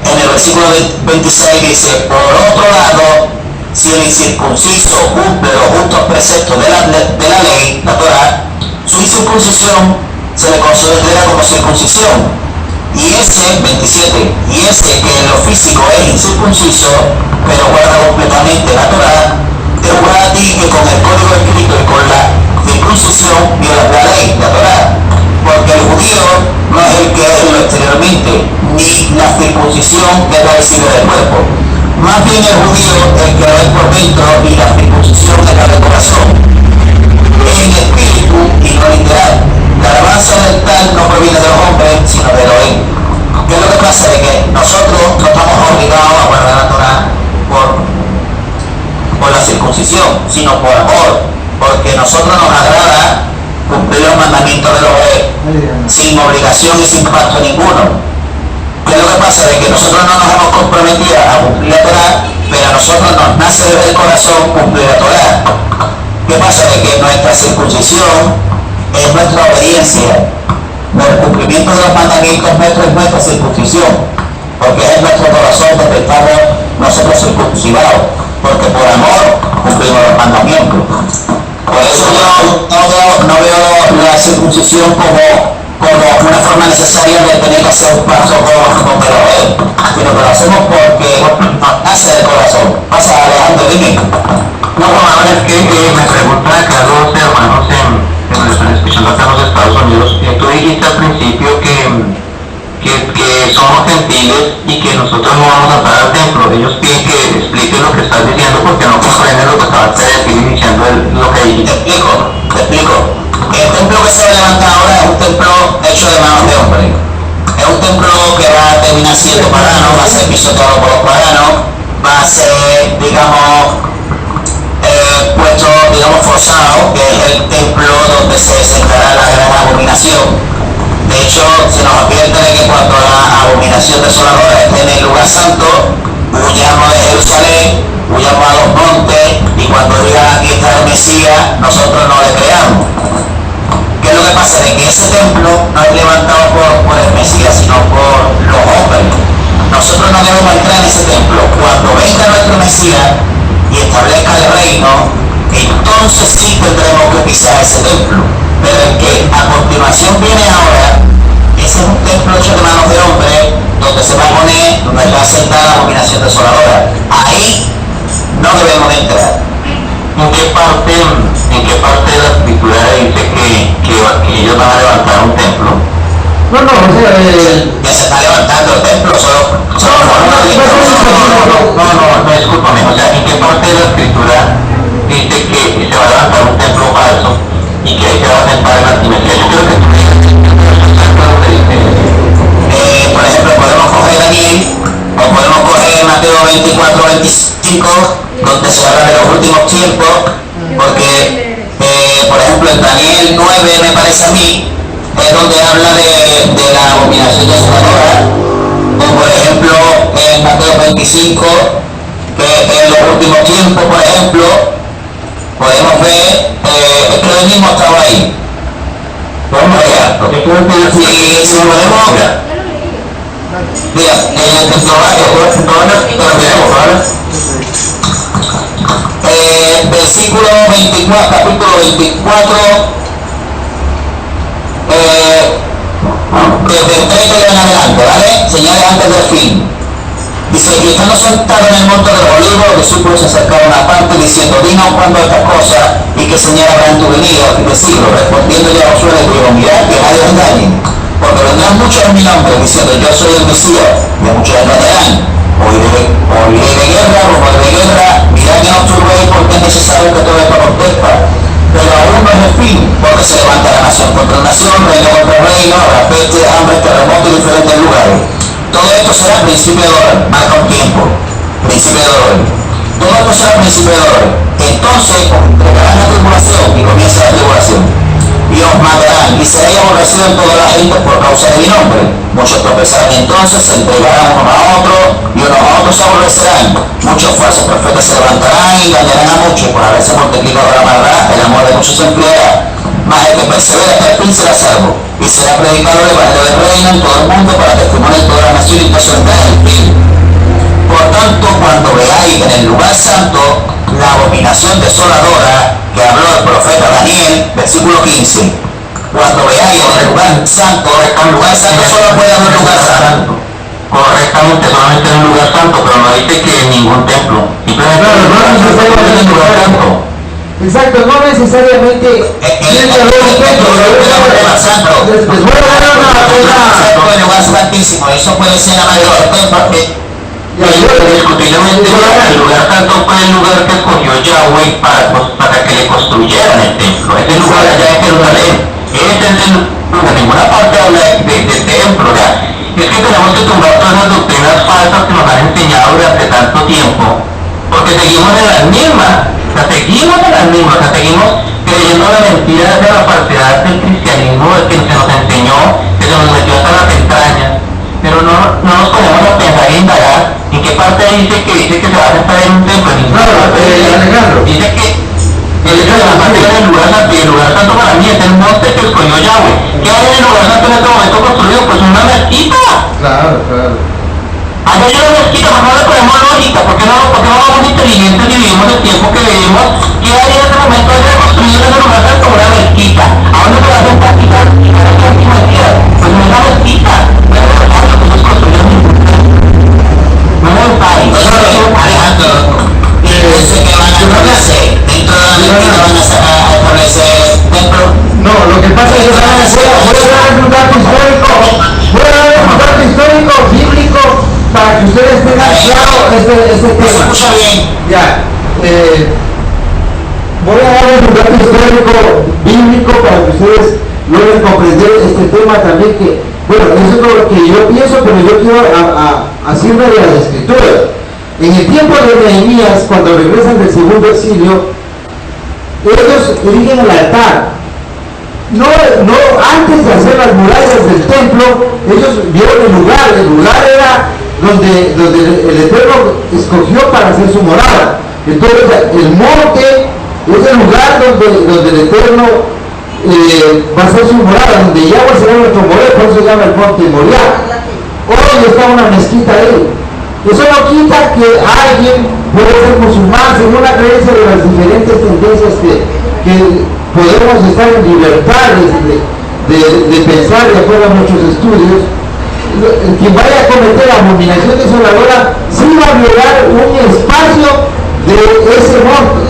en el versículo 26 dice, por otro lado, si el incircunciso cumple los justos preceptos de la ley, la Torah, su incircuncisión se le considera como circuncisión. Y ese, 27, y ese que en lo físico es incircunciso, pero guarda completamente la Torah, te jura a ti que con el código escrito y con la circuncisión violas la ley, la Torah. Porque el judío no es el que es lo exteriormente, ni la circuncisión que es la visible del cuerpo. Más bien el judío es el que lo es por dentro y la circuncisión es la del corazón. En espíritu y no literal. La alabanza del tal no proviene de los hombres, sino de Elohim. ¿Qué es lo que pasa? De que nosotros no estamos obligados a guardar la Torah por la circuncisión, sino por amor, porque nosotros nos agrada cumplir los mandamientos de los reyes sin obligación y sin pacto ninguno. ¿Qué es lo que pasa? De que nosotros no nos hemos comprometido a cumplir la Torah, pero a nosotros nos nace desde el corazón cumplir la Torah. ¿Qué pasa? De que nuestra circuncisión es nuestra obediencia. El cumplimiento de los mandamientos nuestros es nuestra circuncisión, porque es nuestro corazón donde estamos nosotros circuncidados, porque por amor cumplimos los mandamientos. Por eso yo no veo la circuncisión como una forma necesaria de tener que hacer un paso con Elohim, sino que lo hacemos porque nace del corazón. Pasa, Alejandro, dime. No, ahora es que me preguntan acá los hermanos que me están escuchando acá en los Estados Unidos. Tú dijiste al principio que somos gentiles y que nosotros no vamos a entrar al templo. Ellos piden que expliques lo que estás diciendo porque no comprenden lo que estabas iniciando lo que dijiste. Te explico. El templo que se va a levantar ahora es un templo hecho de manos de hombre. Es un templo que va a terminar siendo pagano, va a ser pisoteado por los paganos, va a ser, digamos, puesto, forzado, que es el templo donde se sentará la gran abominación. De hecho, se nos advierte de que cuando la abominación desoladora esté en el lugar santo, huyamos de Jerusalén, huyamos a los montes, y cuando digan aquí está el Mesías, nosotros no le creamos. ¿Qué es lo que pasa? De que ese templo no es levantado por el Mesías, sino por los hombres. Nosotros no debemos entrar en ese templo. Cuando venga nuestro Mesías y establezca el reino, entonces sí tendremos que pisar ese templo. Pero el que a continuación viene ahora, ese es un templo hecho de manos de hombre, donde se va a poner, donde va a sentar la abominación desoladora. Ahí no debemos entrar. ¿En qué parte de la escritura dice que ellos van a levantar un templo? Ya se está levantando el templo, No, discúlpame, o sea, ¿en qué parte de la escritura dice que se va a levantar un templo falso y que ahí se va a sentar el antimesías? Yo creo que tú digas por ejemplo, podemos coger Daniel, o podemos coger Mateo 24-25, donde se habla de los últimos tiempos, porque, por ejemplo, en Daniel 9, me parece a mí, es donde habla de la abominación desoladora, o por ejemplo en Mateo 25, que en los últimos tiempos, por ejemplo, podemos ver, es que lo mismo estaba ahí. Vamos allá. Si podemos, mira, versículo 24, capítulo 24, desde el 30 en adelante, ¿vale? Señales antes del fin. Dice, y estando sentado en el monte de los olivos, los discípulos se acercaron aparte diciendo, dinos cuándo estas cosas y qué señal habrá en tu venida, y decirlo. Respondiendo ya Josué les dijo, mirad que nadie os engañe, porque vendrán muchos en mi nombre diciendo, yo soy el Mesías, y a muchos engañarán. Oiré de guerra, rumor de guerra, mirad que no os turbéis, porque es necesario que todo esto acontezca. Pero aún no es el fin, porque se levantará nación contra nación, reino contra reino, habrá peste, hambre, terremoto en diferentes lugares. Todo esto será principio de dolor, marca un tiempo, principio de dolor. Todo esto será principio de dolor. Entonces os entregarán la tribulación y comienza la tribulación. Y os matarán y seréis aborrecidos en toda la gente por causa de mi nombre. Muchos tropezarán entonces, se entregarán unos a otros y unos a otros se aborrecerán. Muchos falsos profetas se levantarán y engañarán a muchos. Por haberse multiplicado la maldad, el amor de muchos se enfriará. Mas el que persevera hasta el fin será salvo, y será predicado el evangelio del reino en todo el mundo para testimonio en toda la nación y para soltar el fin. Por tanto, cuando veáis en el lugar santo la abominación desoladora que habló el profeta Daniel, versículo 15, cuando veáis en el lugar santo solo puede haber lugar santo. Correctamente, solamente en un lugar santo, pero no dice que en ningún templo. Simplemente en un lugar santo. Exacto, no necesariamente tiene que haber un templo. Les voy a dar el lugar santísimo, eso puede ser la mayor porque indiscutiblemente el lugar santo fue el lugar que escogió Yahweh para que le construyeran el templo. Ese lugar allá en Jerusalén, ese es el lugar, en ninguna parte habla de templo. Es que tenemos que tumbar todas las doctrinas falsas que nos han enseñado durante tanto tiempo, porque seguimos en las mismas. Seguimos creyendo la mentira de la falsedad del cristianismo, el que se nos enseñó, que se nos metió hasta las entrañas, pero no nos ponemos a pensar y indagar en qué parte dice que se va a sentar en un templo. Dice que el hecho de la parte del lugar santo, y el lugar santo para mí es el monte que escogió Yahweh. ¿Qué hay en el lugar santo en este momento construido? Pues una mezquita. Claro. Allá hay una mezquita, pues no le ponemos lógica, porque no somos inteligentes y vivimos el tiempo que vivimos. ¿Qué hay en ese momento de construir en ese lugar santo una mezquita? ¿A dónde se va a hacer practicar? ¿Y para qué mezquita? Pues no es la mezquita, no es el santo que ellos construyeron en un templo. No es el país. Alejandro, dice que van a establecer, dentro de la mezquita van a establecer templos. No, lo que pasa es que voy a dar un dato histórico, bíblico, para que ustedes tengan claro este tema. Se escucha bien. Ya, voy a dar un dato histórico, bíblico, para que ustedes logren comprender este tema también, que, bueno, eso es lo que yo pienso, pero yo quiero asirme de las escrituras. En el tiempo de Nehemías, cuando regresan del segundo exilio, ellos erigen el altar. No, antes de hacer las murallas del templo, ellos vieron el lugar era donde el Eterno escogió para hacer su morada. Entonces el monte es el lugar donde el Eterno va a hacer su morada, donde Yahweh será nuestro morada, por eso se llama el monte Moriah. Hoy está una mezquita ahí. Eso no quita que alguien puede ser musulmán según la creencia de las diferentes tendencias que podemos estar en libertad de pensar de acuerdo a muchos estudios. Quien vaya a cometer abominación desoladora sí va a violar un espacio de ese monte,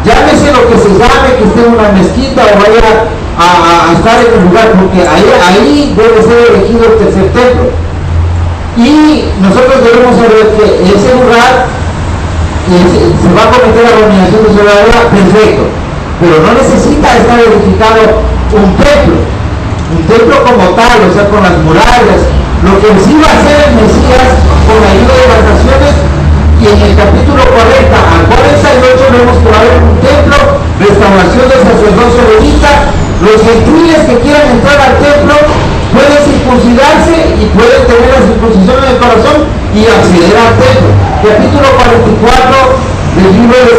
llámese lo que se llame, que esté en una mezquita o vaya a estar en un lugar, porque ahí debe ser elegido el tercer templo. Y nosotros debemos saber que ese lugar se va a cometer abominación desoladora, perfecto, pero no necesita estar edificado un templo como tal, o sea, con las murallas. Lo que sí va a hacer el Mesías con la ayuda de las naciones, y en el capítulo 40 al 48 vemos que va a haber un templo, restauración del sacerdocio levita. Los gentiles que quieran entrar al y acceder al templo. Capítulo 44 del libro de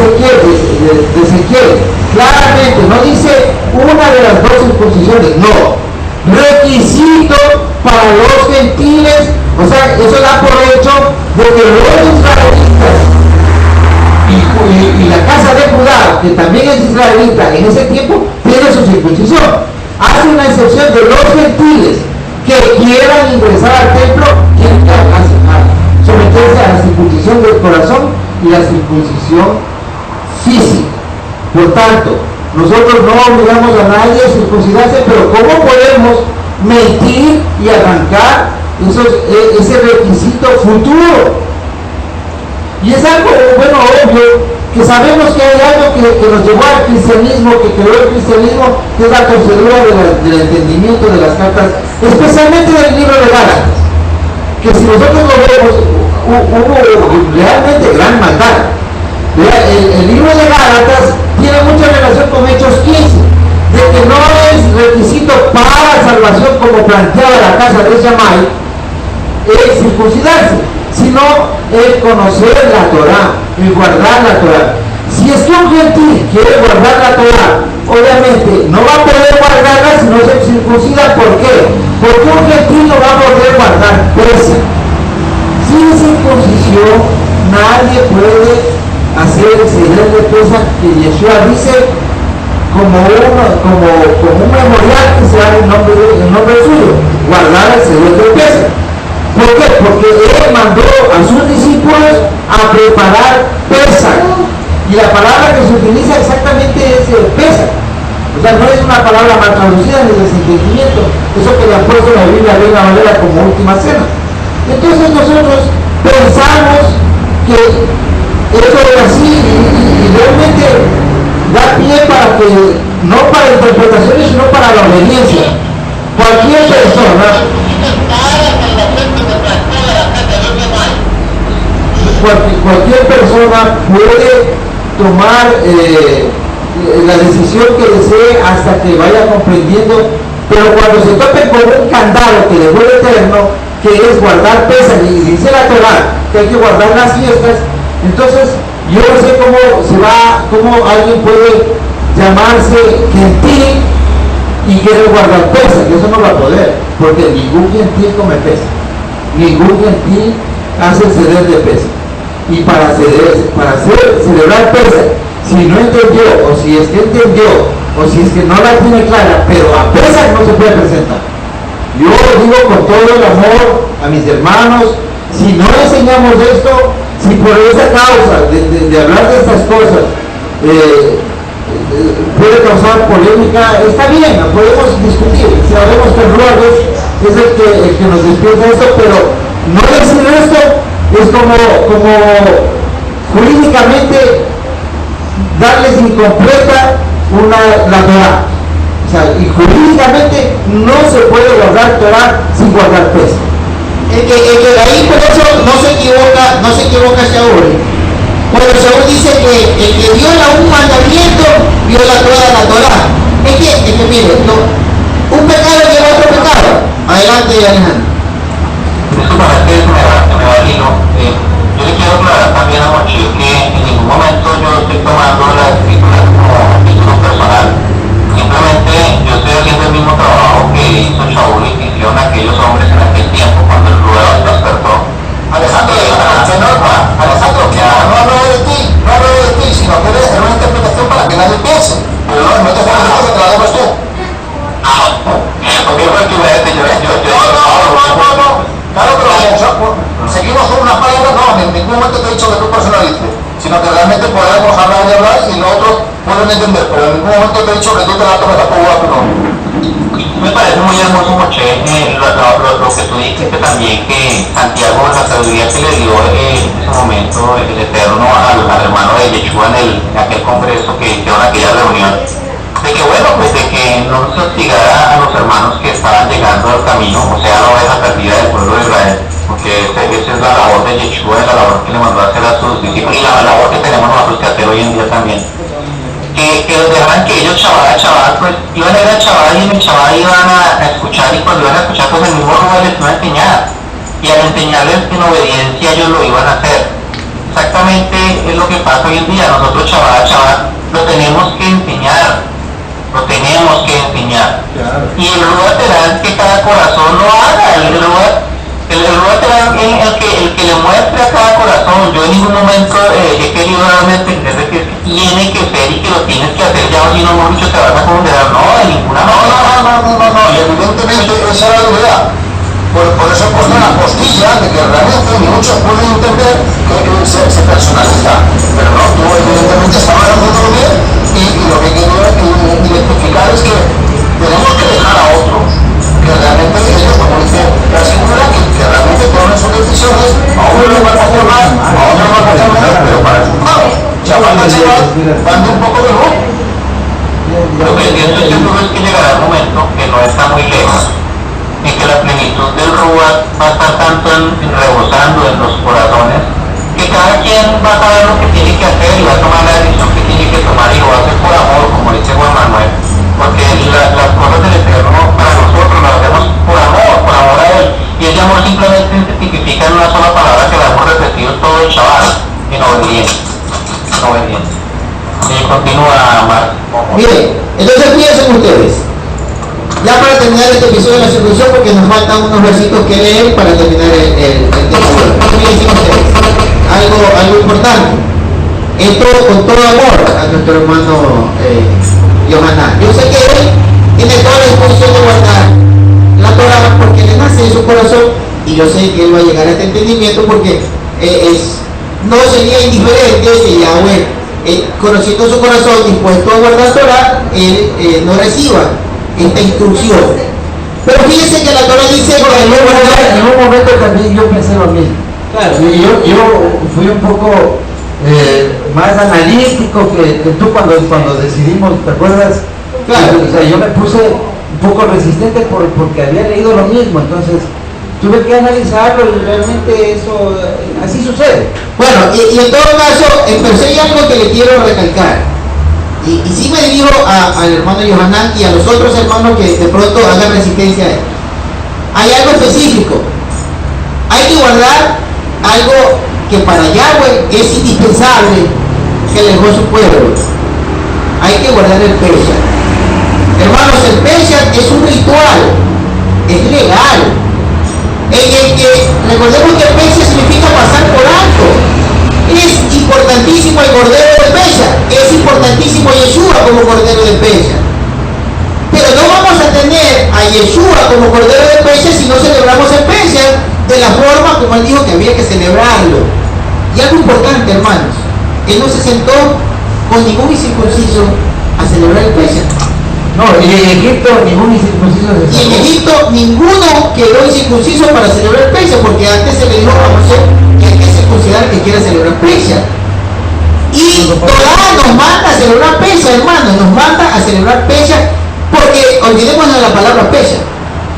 Ezequiel, claramente no dice una de las dos circuncisiones, no, requisito para los gentiles, o sea, eso da por hecho de que los israelitas y la casa de Judá, que también es israelita en ese tiempo, tiene su circuncisión. Hace una excepción de los gentiles que quieran ingresar al templo, tienen que someterse a la circuncisión del corazón y la circuncisión física. Por tanto, nosotros no obligamos a nadie a circuncidarse, pero ¿cómo podemos mentir y arrancar ese requisito futuro? Y es algo, bueno, obvio, que sabemos que hay algo que nos llevó al cristianismo, que creó el cristianismo, que es la torcedura del entendimiento de las cartas, especialmente del libro de Gálatas, que si nosotros lo vemos, hubo realmente gran maldad. El libro de Gálatas tiene mucha relación con Hechos 15, de que no es requisito para salvación como planteaba la casa de Shammai, es circuncidarse, sino el conocer la Torah, el guardar la Torah. Si es que un gentil quiere guardar la Torah, obviamente no va a poder guardarla si no se circuncida. ¿Por qué? Porque un gentil no va a poder guardar pesa. Sin circuncisión nadie puede hacer exceder de pesa, que Yeshua dice como un memorial que se haga en nombre suyo, guardar el exceder de pesa. ¿Por qué? Porque él mandó a sus discípulos a preparar Pesach. Y la palabra que se utiliza exactamente es Pesach. O sea, no es una palabra mal traducida ni desentendimiento. Eso que le han puesto en la Biblia Reina Valera como última cena. Entonces nosotros pensamos que eso es así y realmente da pie para que, no para interpretaciones, sino para la obediencia. Cualquier persona puede tomar la decisión que desee hasta que vaya comprendiendo, pero cuando se tope con un candado que dejó el Eterno, que es guardar Pesach, y dice la Torah que hay que guardar las fiestas, entonces yo no sé cómo alguien puede llamarse gentil y quiere guardar Pesach, que eso no va a poder, porque ningún gentil come Pesach, ningún gentil hace ceder de Pesach. Y para celebrar Pesach, si no entendió, o si es que entendió, o si es que no la tiene clara, pero a Pesach no se puede presentar. Yo digo con todo el amor a mis hermanos, si no enseñamos esto, si por esa causa de hablar de estas cosas puede causar polémica, está bien, podemos discutir. Sabemos que Ruagos es el que nos despierta esto, pero no decir esto es como jurídicamente darles incompleta la Torah. O sea, y jurídicamente no se puede guardar Torah sin guardar Pesach. El que ahí por eso no se equivoca Shaul. Cuando Shaul dice que el que viola un mandamiento viola toda la Torah. Es que mire, un pecado lleva a otro pecado. Adelante, Alejandro. Disculpa, es que me va al hilo. Yo le quiero aclarar también a Mochi que en ningún momento yo estoy tomando la escritura como título personal. Simplemente yo estoy haciendo el mismo trabajo que hizo Shaul y que hicieron aquellos hombres en aquel tiempo cuando el Rueda despertó. Alejandro, no hablo de ti, sino que debe ser una interpretación para que nadie piense. Pero no te estás diciendo que te la demos tú. Porque fue que Claro, pero seguimos con unas palabras, no, en ningún momento te he dicho que tú personalices, sino que realmente podemos hablar y los otros pueden entender, pero en ningún momento te he dicho que tú te la tomes a poco a tu nombre. me parece muy hermoso, Moche, lo que tú dijiste también, que Santiago, la sabiduría que le dio en ese momento el Eterno al hermano de Yeshua en aquel congreso que hicieron aquella reunión, de que bueno, pues de que no se hostigara a los hermanos que estaban llegando al camino, o sea, la oveja perdida del pueblo de Israel, porque esa es la labor de Yeshua, la labor que le mandó a hacer a sus discípulos y la labor que tenemos nosotros que hacer hoy en día también. Que los dejaran que ellos chaval, pues iban a ir a chaval y en el chaval iban a escuchar, y cuando iban a escuchar pues el mismo Rubén les iba a enseñar, y y al enseñarles en obediencia ellos lo iban a hacer. Exactamente es lo que pasa hoy en día. Nosotros, chaval, lo tenemos que enseñar. Claro. Y el Ruach será que cada corazón lo haga. El Ruach será el que le muestre a cada corazón. Yo en ningún momento he querido darme a entender de que tiene que ser y que lo tienes que hacer ya, o si no, mucho te vas a condenar. No, de ninguna manera. No, y evidentemente esa era la idea. Por eso puesto la postilla de que realmente muchos pueden entender que se personaliza, pero no, tú evidentemente estabas haciendo bien y lo que quiero identificar es que tenemos que dejar a otros, que realmente ellos, como dice la señora, que realmente tomen sus decisiones, a uno le va a hacer más, a otro le va a hacer menos, pero para eso claro, chaval, dando un poco de luz. Lo que entiendo es que llegará el momento, que no está muy lejos, y que la plenitud del Ruach va a estar tanto rebosando en los corazones, que cada quien va a saber lo que tiene que hacer y va a tomar la decisión que tiene que tomar y lo va a hacer por amor, como dice Juan Manuel, porque las cosas del Eterno para nosotros las hacemos por amor a Él, y ese amor simplemente se tipifica en una sola palabra que la hemos repetido todo el Shabbat, en obediencia. Y continúa Marc. Miren, entonces fíjense ustedes. Ya para terminar este episodio de la circuncisión, porque nos faltan unos versitos que leer para terminar el tema. Fíjense ustedes, algo importante. Esto con todo amor a nuestro hermano Yohanan. Yo sé que él tiene toda la disposición de guardar la Torah porque le nace de su corazón, y yo sé que él va a llegar a este entendimiento porque no sería indiferente que Yahweh, conociendo su corazón, dispuesto a guardar Torah, él no reciba esta instrucción. Pero fíjense que la Torah dice que en un momento también yo pensé lo mismo. Claro. Y yo fui un poco más analítico que tú cuando decidimos, ¿te acuerdas? Claro. O sea, yo me puse un poco resistente porque había leído lo mismo, entonces tuve que analizarlo y realmente eso así sucede. Bueno, y en todo caso, pero hay algo que le quiero recalcar. Y sí me dirijo al hermano Yohanan y a los otros hermanos que de pronto hagan resistencia a él. Hay algo específico. Hay que guardar algo que para Yahweh es indispensable que le dejó su pueblo. Hay que guardar el Pesha. Hermanos, el Pesha es un ritual, es legal, en el que recordemos que el Pesha significa pasar por alto. Es importantísimo el cordero de Pesha, es importantísimo Yeshua como cordero de Pesha, pero no vamos a tener a Yeshua como cordero de Pesha si no celebramos el Pesha de la forma como él dijo que había que celebrarlo. Y algo importante, hermanos, él no se sentó con ningún incircunciso a celebrar el Pesha. No, y en Egipto ningún incircunciso se sacó. Y en Egipto ninguno quedó incircunciso para celebrar el Pesha, porque antes se le dijo a José que hay que circuncidar que quiera celebrar Pesha. Y Torah nos manda a celebrar Pesha, hermanos, nos manda a celebrar Pesha, porque olvidémonos de la palabra Pesha,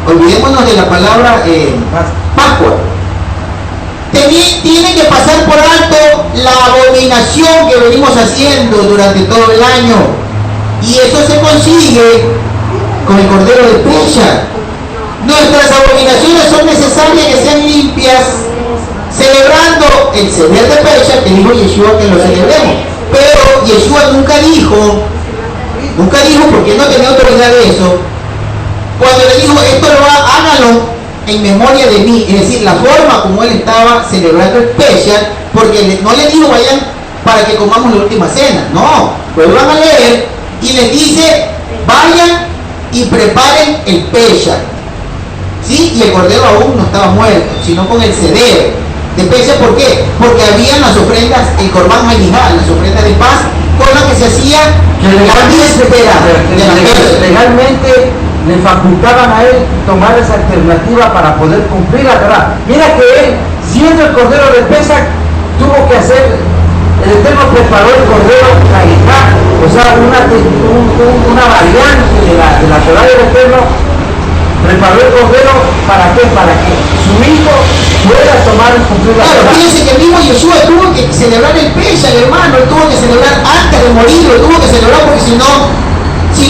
olvidémonos de la palabra Pascua. Tiene que pasar por alto la abominación que venimos haciendo durante todo el año. Y eso se consigue con el cordero de Pesha. Nuestras abominaciones son necesarias que sean limpias, celebrando el Seder de Pesha, que dijo Yeshua que lo celebremos. Pero Yeshua nunca dijo, porque no tenía autoridad de eso, cuando le dijo, esto hágalo en memoria de mí, es decir, la forma como él estaba celebrando el Pesha, porque no le dijo, vayan para que comamos la última cena, no, vuelvan a leer, y les dice, vayan y preparen el Pesha, ¿sí? Y el cordero aún no estaba muerto, sino con el Seder de Pesha. ¿Por qué? Porque habían las ofrendas, el Corban Halihá, las ofrendas de paz, con las que se hacía legalmente le facultaban a él tomar esa alternativa para poder cumplir la Torah. Mira que él, siendo el cordero de Pesach, tuvo que hacer, el Eterno preparó el cordero Halihá, o sea, una variante de la Torah del Eterno, preparó el cordero ¿para qué? Para que su hijo pueda tomar y cumplir la Torah. Claro, fíjense que el mismo Yeshua tuvo que celebrar el Pesha, hermano, él tuvo que celebrar antes de morir, lo tuvo que celebrar porque si no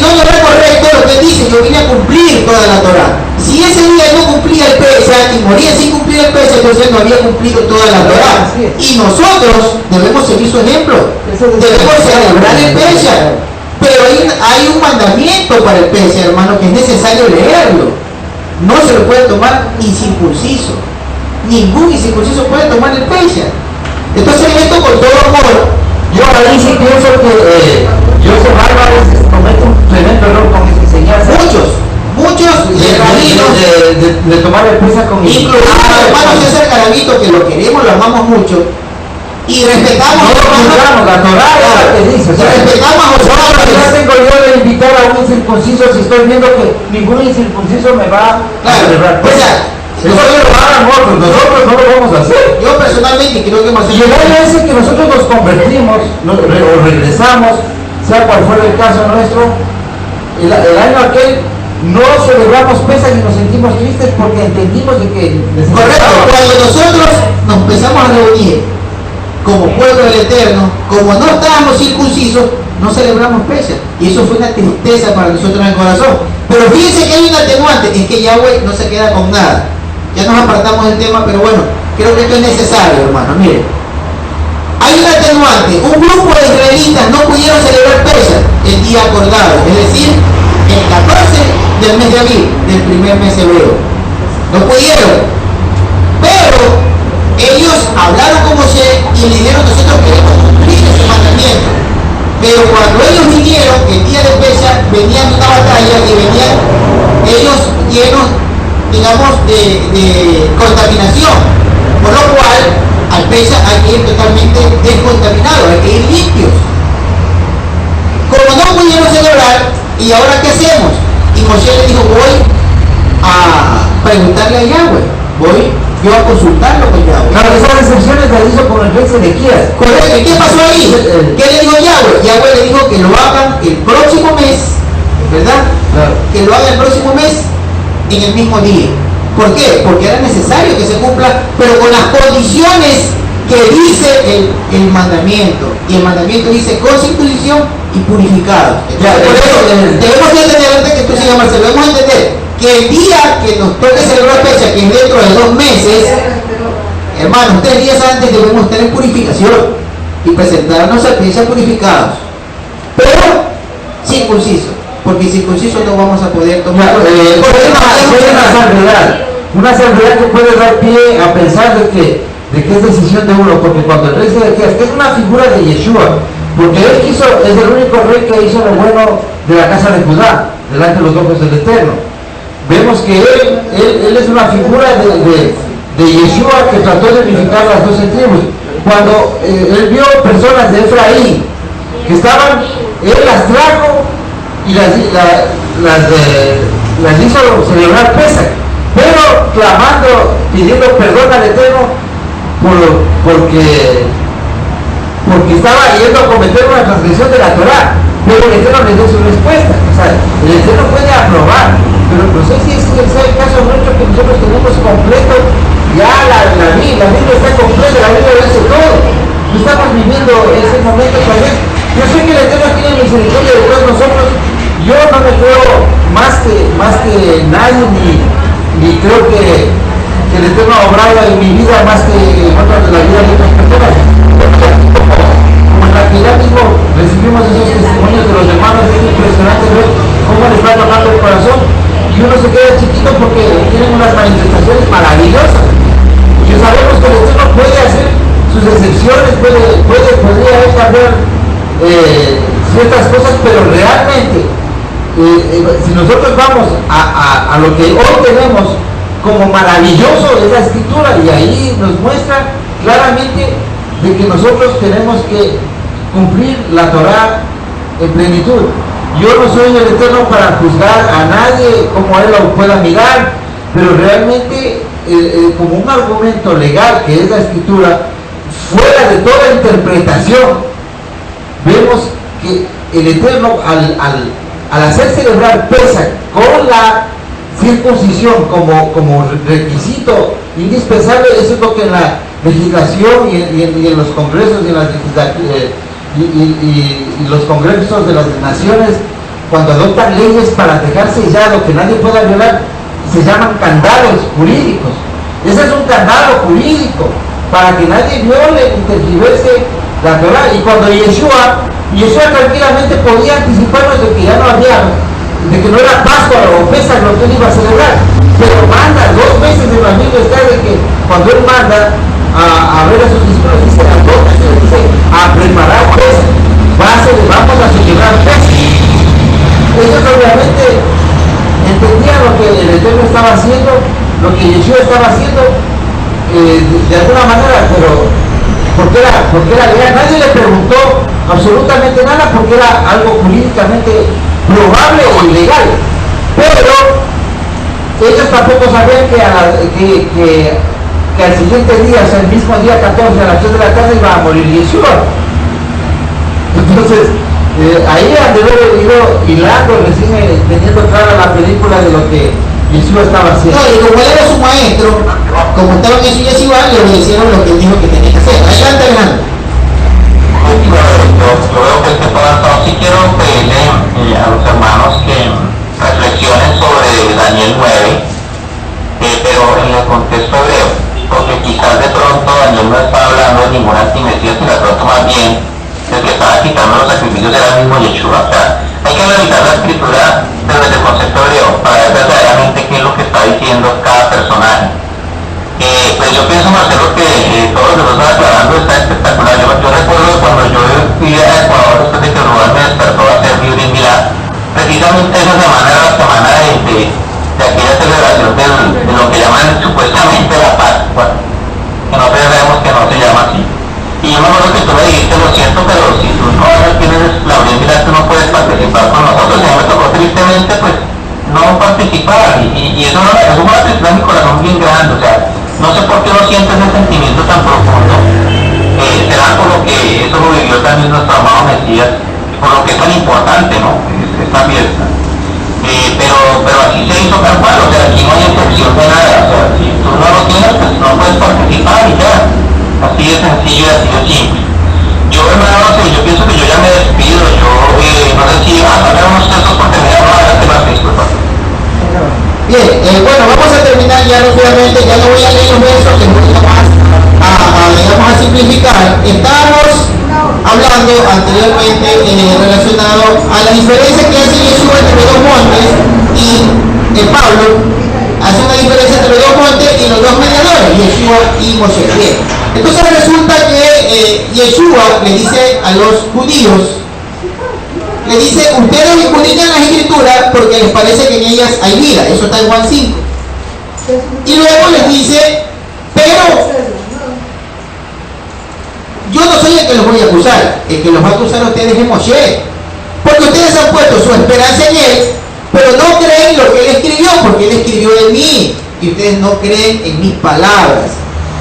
era correcto lo que él dice, yo vine a cumplir toda la Torah. Si ese día no cumplía el Pesha y moría sin cumplir cumplir el Pesach, entonces no había cumplido toda la Torá. Y nosotros debemos seguir su ejemplo. Debemos celebrar el Pesach. Pero hay un mandamiento para el Pesach, hermano, que es necesario leerlo. No se lo puede tomar incircunciso. Ningún incircunciso puede tomar el Pesach. Entonces esto con todo amor. Yo ahí sí pienso que Joseph Álvarez comete un tremendo error con esa enseñanza. Muchos de tomar el Pesach con incluido el hermano César Garavito, que lo queremos, lo amamos mucho. Y respetamos la Torá, que dice, respetamos a los hombres. Ya tengo yo de invitar a un incircunciso si estoy viendo que ningún incircunciso me va a celebrar. Eso lo hagan otros, nosotros no lo vamos a hacer. Yo personalmente creo que hemos hecho. Y el año ese que nosotros nos convertimos o regresamos, sea cual fuera el caso nuestro, el año aquel no celebramos Pesach y nos sentimos tristes porque entendimos de que necesitamos. Correcto, cuando nosotros nos empezamos a reunir como pueblo del Eterno, como no estábamos circuncisos, no celebramos Pesach. Y eso fue una tristeza para nosotros en el corazón. Pero fíjense que hay un atenuante, es que Yahweh no se queda con nada. Ya nos apartamos del tema, pero bueno, creo que esto es necesario, hermano. Miren, hay un atenuante. Un grupo de israelitas no pudieron celebrar Pesach el día acordado, es decir, el 14 del mes de abril, del primer mes hebreo. No pudieron. Pero ellos hablaron con Moshe y le dijeron: nosotros queremos cumplir ese mandamiento. Pero cuando ellos vinieron, el día de Pesach, venían de una batalla y venían ellos llenos, digamos, de contaminación. Por lo cual, al Pesach hay que ir totalmente descontaminados, hay que ir limpios. Como no pudieron celebrar, ¿y ahora qué hacemos? Y Moshe le dijo: voy a preguntarle a Yahweh, voy yo a consultarlo con Yahweh. Claro, esas excepciones las hizo con el rey Sedequías. Correcto, ¿y qué pasó ahí? ¿Qué le dijo Yahweh? Yahweh le dijo que lo hagan el próximo mes, ¿verdad? Claro. Que lo hagan el próximo mes en el mismo día. ¿Por qué? Porque era necesario que se cumpla, pero con las condiciones que dice el mandamiento. Y el mandamiento dice con circuncisión y purificado. Por eso debemos entender, antes que tú sigas, Marcelo, debemos entender que el día que nos toque celebrar Pesach, que es dentro de 2 meses, hermanos, 3 días antes debemos estar en purificación y presentarnos al Pesach purificados, pero circunciso, porque circunciso no vamos a poder tomar. Una salvedad que puede dar pie a pensar de que es decisión de uno, porque cuando el rey Sedequías, que es una figura de Yeshua, porque él es el único rey que hizo lo bueno de la casa de Judá, delante de los ojos del Eterno. Vemos que él es una figura de Yeshua que trató de unificar las 12 tribus. Cuando él vio personas de Efraín que estaban, él las trajo y las hizo celebrar Pesach, pero clamando, pidiendo perdón al Eterno porque estaba yendo a cometer una transgresión de la Torá. Pero el Eterno le dio su respuesta. O sea, el Eterno puede aprobar, pero no sé si es el caso nuestro, que nosotros tenemos completo ya la Biblia está completa, la Biblia lo hace todo. Estamos viviendo ese momento también. Yo sé que el Eterno tiene misericordia de todos nosotros. Yo no me creo más que nadie, ni creo que el Eterno ha obrado en mi vida más que en otras de la vida de otras personas. Que ya mismo recibimos esos testimonios de los hermanos, es impresionante ver cómo les va tocando el corazón y uno se queda chiquito porque tienen unas manifestaciones maravillosas. Y sabemos que el Eterno puede hacer sus excepciones, podría cambiar ciertas cosas, pero realmente si nosotros vamos a lo que hoy tenemos como maravilloso es la Escritura, y ahí nos muestra claramente de que nosotros tenemos que cumplir la Torá en plenitud. Yo no soy el Eterno para juzgar a nadie como él lo pueda mirar, pero realmente como un argumento legal que es la Escritura, fuera de toda interpretación, vemos que el Eterno al hacer celebrar Pesach con la circuncisión como requisito indispensable, eso es lo que en la legislación y en los congresos y los congresos de las naciones, cuando adoptan leyes para dejar sellado que nadie pueda violar, se llaman candados jurídicos. Ese es un candado jurídico para que nadie viole ni tergiverse la Torah. Y cuando Yeshua tranquilamente podía anticiparnos de que ya no había, de que no era Pascua o Pesach lo que él iba a celebrar, pero manda 2 veces en la Biblia está de que cuando él manda a ver a sus discípulos, dice a 2 veces le dice a preparar Pesach, vamos a celebrar Pesach. Ellos obviamente entendían lo que el Eterno estaba haciendo, lo que Yeshua estaba haciendo de alguna manera, pero porque era legal. Nadie le preguntó absolutamente nada porque era algo jurídicamente probable o ilegal, pero ellos tampoco sabían que al siguiente día, o sea, el mismo día 14 a las 3 de la tarde iba a morir Yeshua. Entonces ahí han de haber ido hilando recién teniendo clara la película de lo que Yeshua estaba haciendo. No, y como él era su maestro, como estaban en su yeshiva, le obedecieron lo que él dijo que tenía que hacer. Adelante, Alejandro. Yo veo que este programa, sí quiero pedirle a los hermanos que reflexionen sobre Daniel 9, pero en el contexto hebreo, porque quizás de pronto Daniel no está hablando de ninguna antimesías, sino de pronto más bien el que estaba quitando los sacrificios era el mismo Yeshua. O sea, hay que analizar la escritura desde el concepto hebreo para ver verdaderamente qué es lo que está diciendo cada personaje. Pues yo pienso, Marcelo, que todo lo que nos está aclarando está espectacular. Yo recuerdo cuando yo vivía en Ecuador, después de que Rubén me despertó a ser libre en Milán, precisamente esa semana era la semana de aquella celebración de lo que llaman supuestamente la Pascua, que nosotros sabemos que no se llama así. Y yo me acuerdo que tú me dijiste, lo siento, pero si tú no tienes la Milán, tú no puedes participar con nosotros. Y a mí me tocó tristemente, pues, no participar. Y eso es una tristeza en mi corazón bien grande. O sea, no sé por qué no sientes ese sentimiento tan profundo. Será por lo que eso lo vivió también nuestro amado Mesías, por lo que es tan importante, ¿no? Esta fiesta. Pero así se hizo tal cual, o sea, aquí no hay excepción de nada. O sea, si tú no lo tienes, pues no puedes participar y ya. Así de sencillo y así de simple. Yo, hermano, no sé, yo pienso que yo ya me despido. Yo no sé si hacer unos textos porque me llamo adelante más, disculpa. Bien, bueno, vamos a terminar ya rápidamente, ya no voy a leer los versos, que voy a simplificar. Estábamos hablando anteriormente relacionado a la diferencia que hace Yeshua entre los 2 montes y Pablo hace una diferencia entre los 2 montes y los 2 mediadores, Yeshua y Moshe. Bien, entonces resulta que Yeshua le dice a los judíos, le dice, ustedes escudriñan las escrituras porque les parece que en ellas hay vida. Eso está en Juan 5. Y luego les dice, pero yo no soy el que los voy a acusar. El que los va a acusar a ustedes es Moshe. Porque ustedes han puesto su esperanza en él, pero no creen lo que él escribió, porque él escribió de mí. Y ustedes no creen en mis palabras.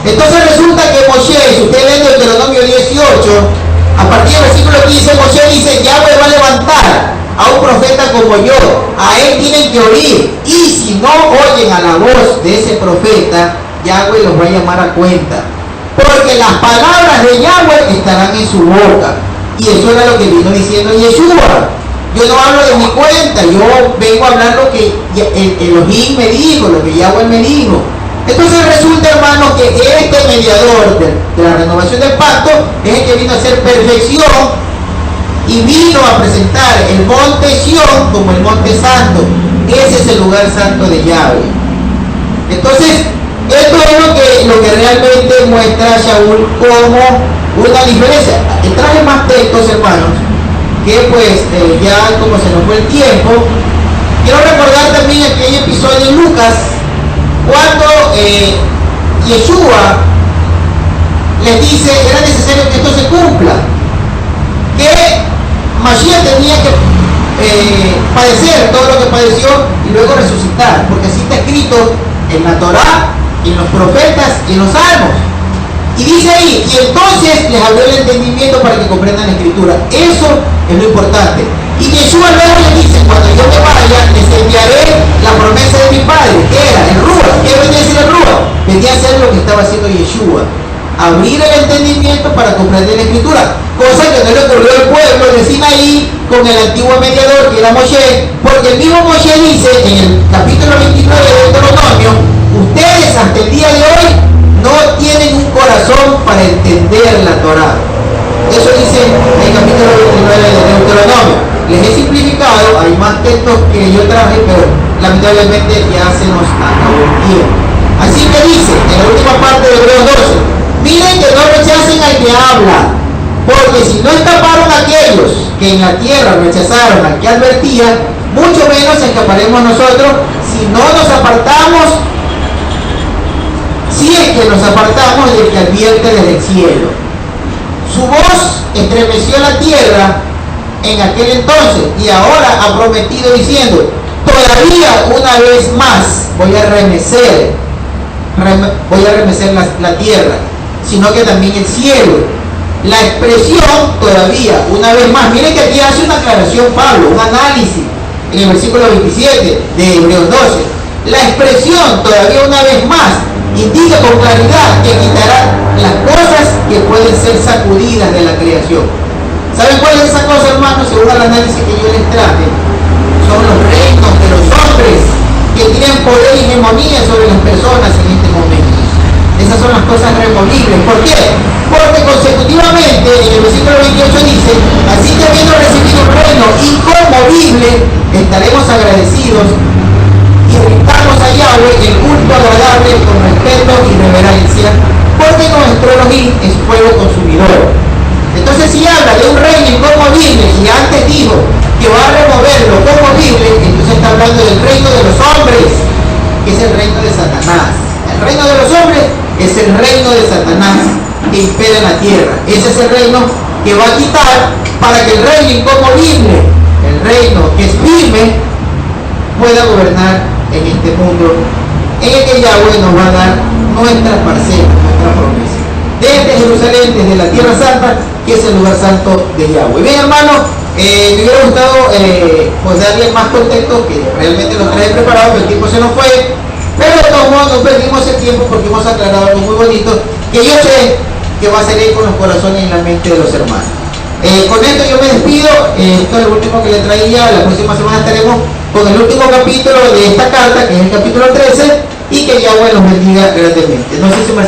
Entonces resulta que Moshe, si usted lee en Deuteronomio 18, a partir del versículo 15, Moshe dice, Yahweh va a levantar a un profeta como yo, a él tienen que oír, y si no oyen a la voz de ese profeta, Yahweh los va a llamar a cuenta, porque las palabras de Yahweh estarán en su boca. Y eso era lo que vino diciendo Yeshua. Yo no hablo de mi cuenta, yo vengo a hablar lo que Elohim me dijo, lo que Yahweh me dijo. Entonces resulta, hermano, que este mediador de la renovación del pacto es el que vino a hacer perfección y vino a presentar el monte Sión como el monte santo. Ese es el lugar santo de Yahweh. Entonces, esto es lo que realmente muestra a Shaul como una diferencia. Traje más textos, hermanos, que pues ya como se nos fue el tiempo. Quiero recordar también aquel episodio en Lucas, cuando Yeshua les dice, era necesario que esto se cumpla, que Mashiach tenía que padecer todo lo que padeció y luego resucitar, porque así está escrito en la Torá, en los profetas y en los salmos. Y dice ahí, y entonces les abrió el entendimiento para que comprendan la escritura. Eso es lo importante. Y Yeshua luego les dice, cuando yo me vaya, les enviaré la promesa de mi padre, que era el Ruach. ¿Qué venía a decir el Ruach? Venía a hacer lo que estaba haciendo Yeshua, abrir el entendimiento para comprender la escritura, cosa que no le ocurrió al pueblo de Sinaí con el antiguo mediador que era Moshe, porque el mismo Moshe dice en el capítulo 29 de Deuteronomio, ustedes hasta el día de habla. Porque si no escaparon aquellos que en la tierra rechazaron al que advertía, mucho menos escaparemos nosotros si no nos apartamos, si es que nos apartamos del que advierte desde el cielo. Su voz estremeció la tierra en aquel entonces y ahora ha prometido diciendo: todavía una vez más voy a remecer la tierra, sino que también el cielo. La expresión todavía una vez más, miren que aquí hace una aclaración Pablo, un análisis en el versículo 27 de Hebreos 12. La expresión todavía una vez más indica con claridad que quitará las cosas que pueden ser sacudidas de la creación. ¿Saben cuál es esa cosa, hermanos? Según el análisis que yo les traje, son los reinos de los hombres que tienen poder y hegemonía sobre las personas en este momento. Esas son las cosas removibles. ¿Por qué? Porque consecutivamente en el versículo 28 dice: así que habiendo recibido un reino inconmovible, estaremos agradecidos y rindamos a Yahweh el culto agradable con respeto y reverencia, porque nuestro Elohim es fuego consumidor. Entonces, si habla de un reino inconmovible y antes dijo que va a remover lo conmovible, entonces está hablando del reino de los hombres, que es el reino de Satanás. El reino de los hombres es el reino de Satanás que impera en la tierra. Ese es el reino que va a quitar para que el reino inconmovible, el reino que es firme, pueda gobernar en este mundo en el que Yahweh nos va a dar nuestra parcela, nuestra promesa. Desde Jerusalén, desde la tierra santa, que es el lugar santo de Yahweh. Bien, hermanos, me hubiera gustado pues darle más contexto, que realmente lo traje preparado, pero el tiempo se nos fue. Pero de todos modos no perdimos el tiempo porque hemos aclarado algo muy bonito que yo sé que va a salir con los corazones y la mente de los hermanos. Con esto yo me despido. Esto es el último que le traía. La próxima semana estaremos con el último capítulo de esta carta, que es el capítulo 13, y que Yahweh los bendiga grandemente. No sé si me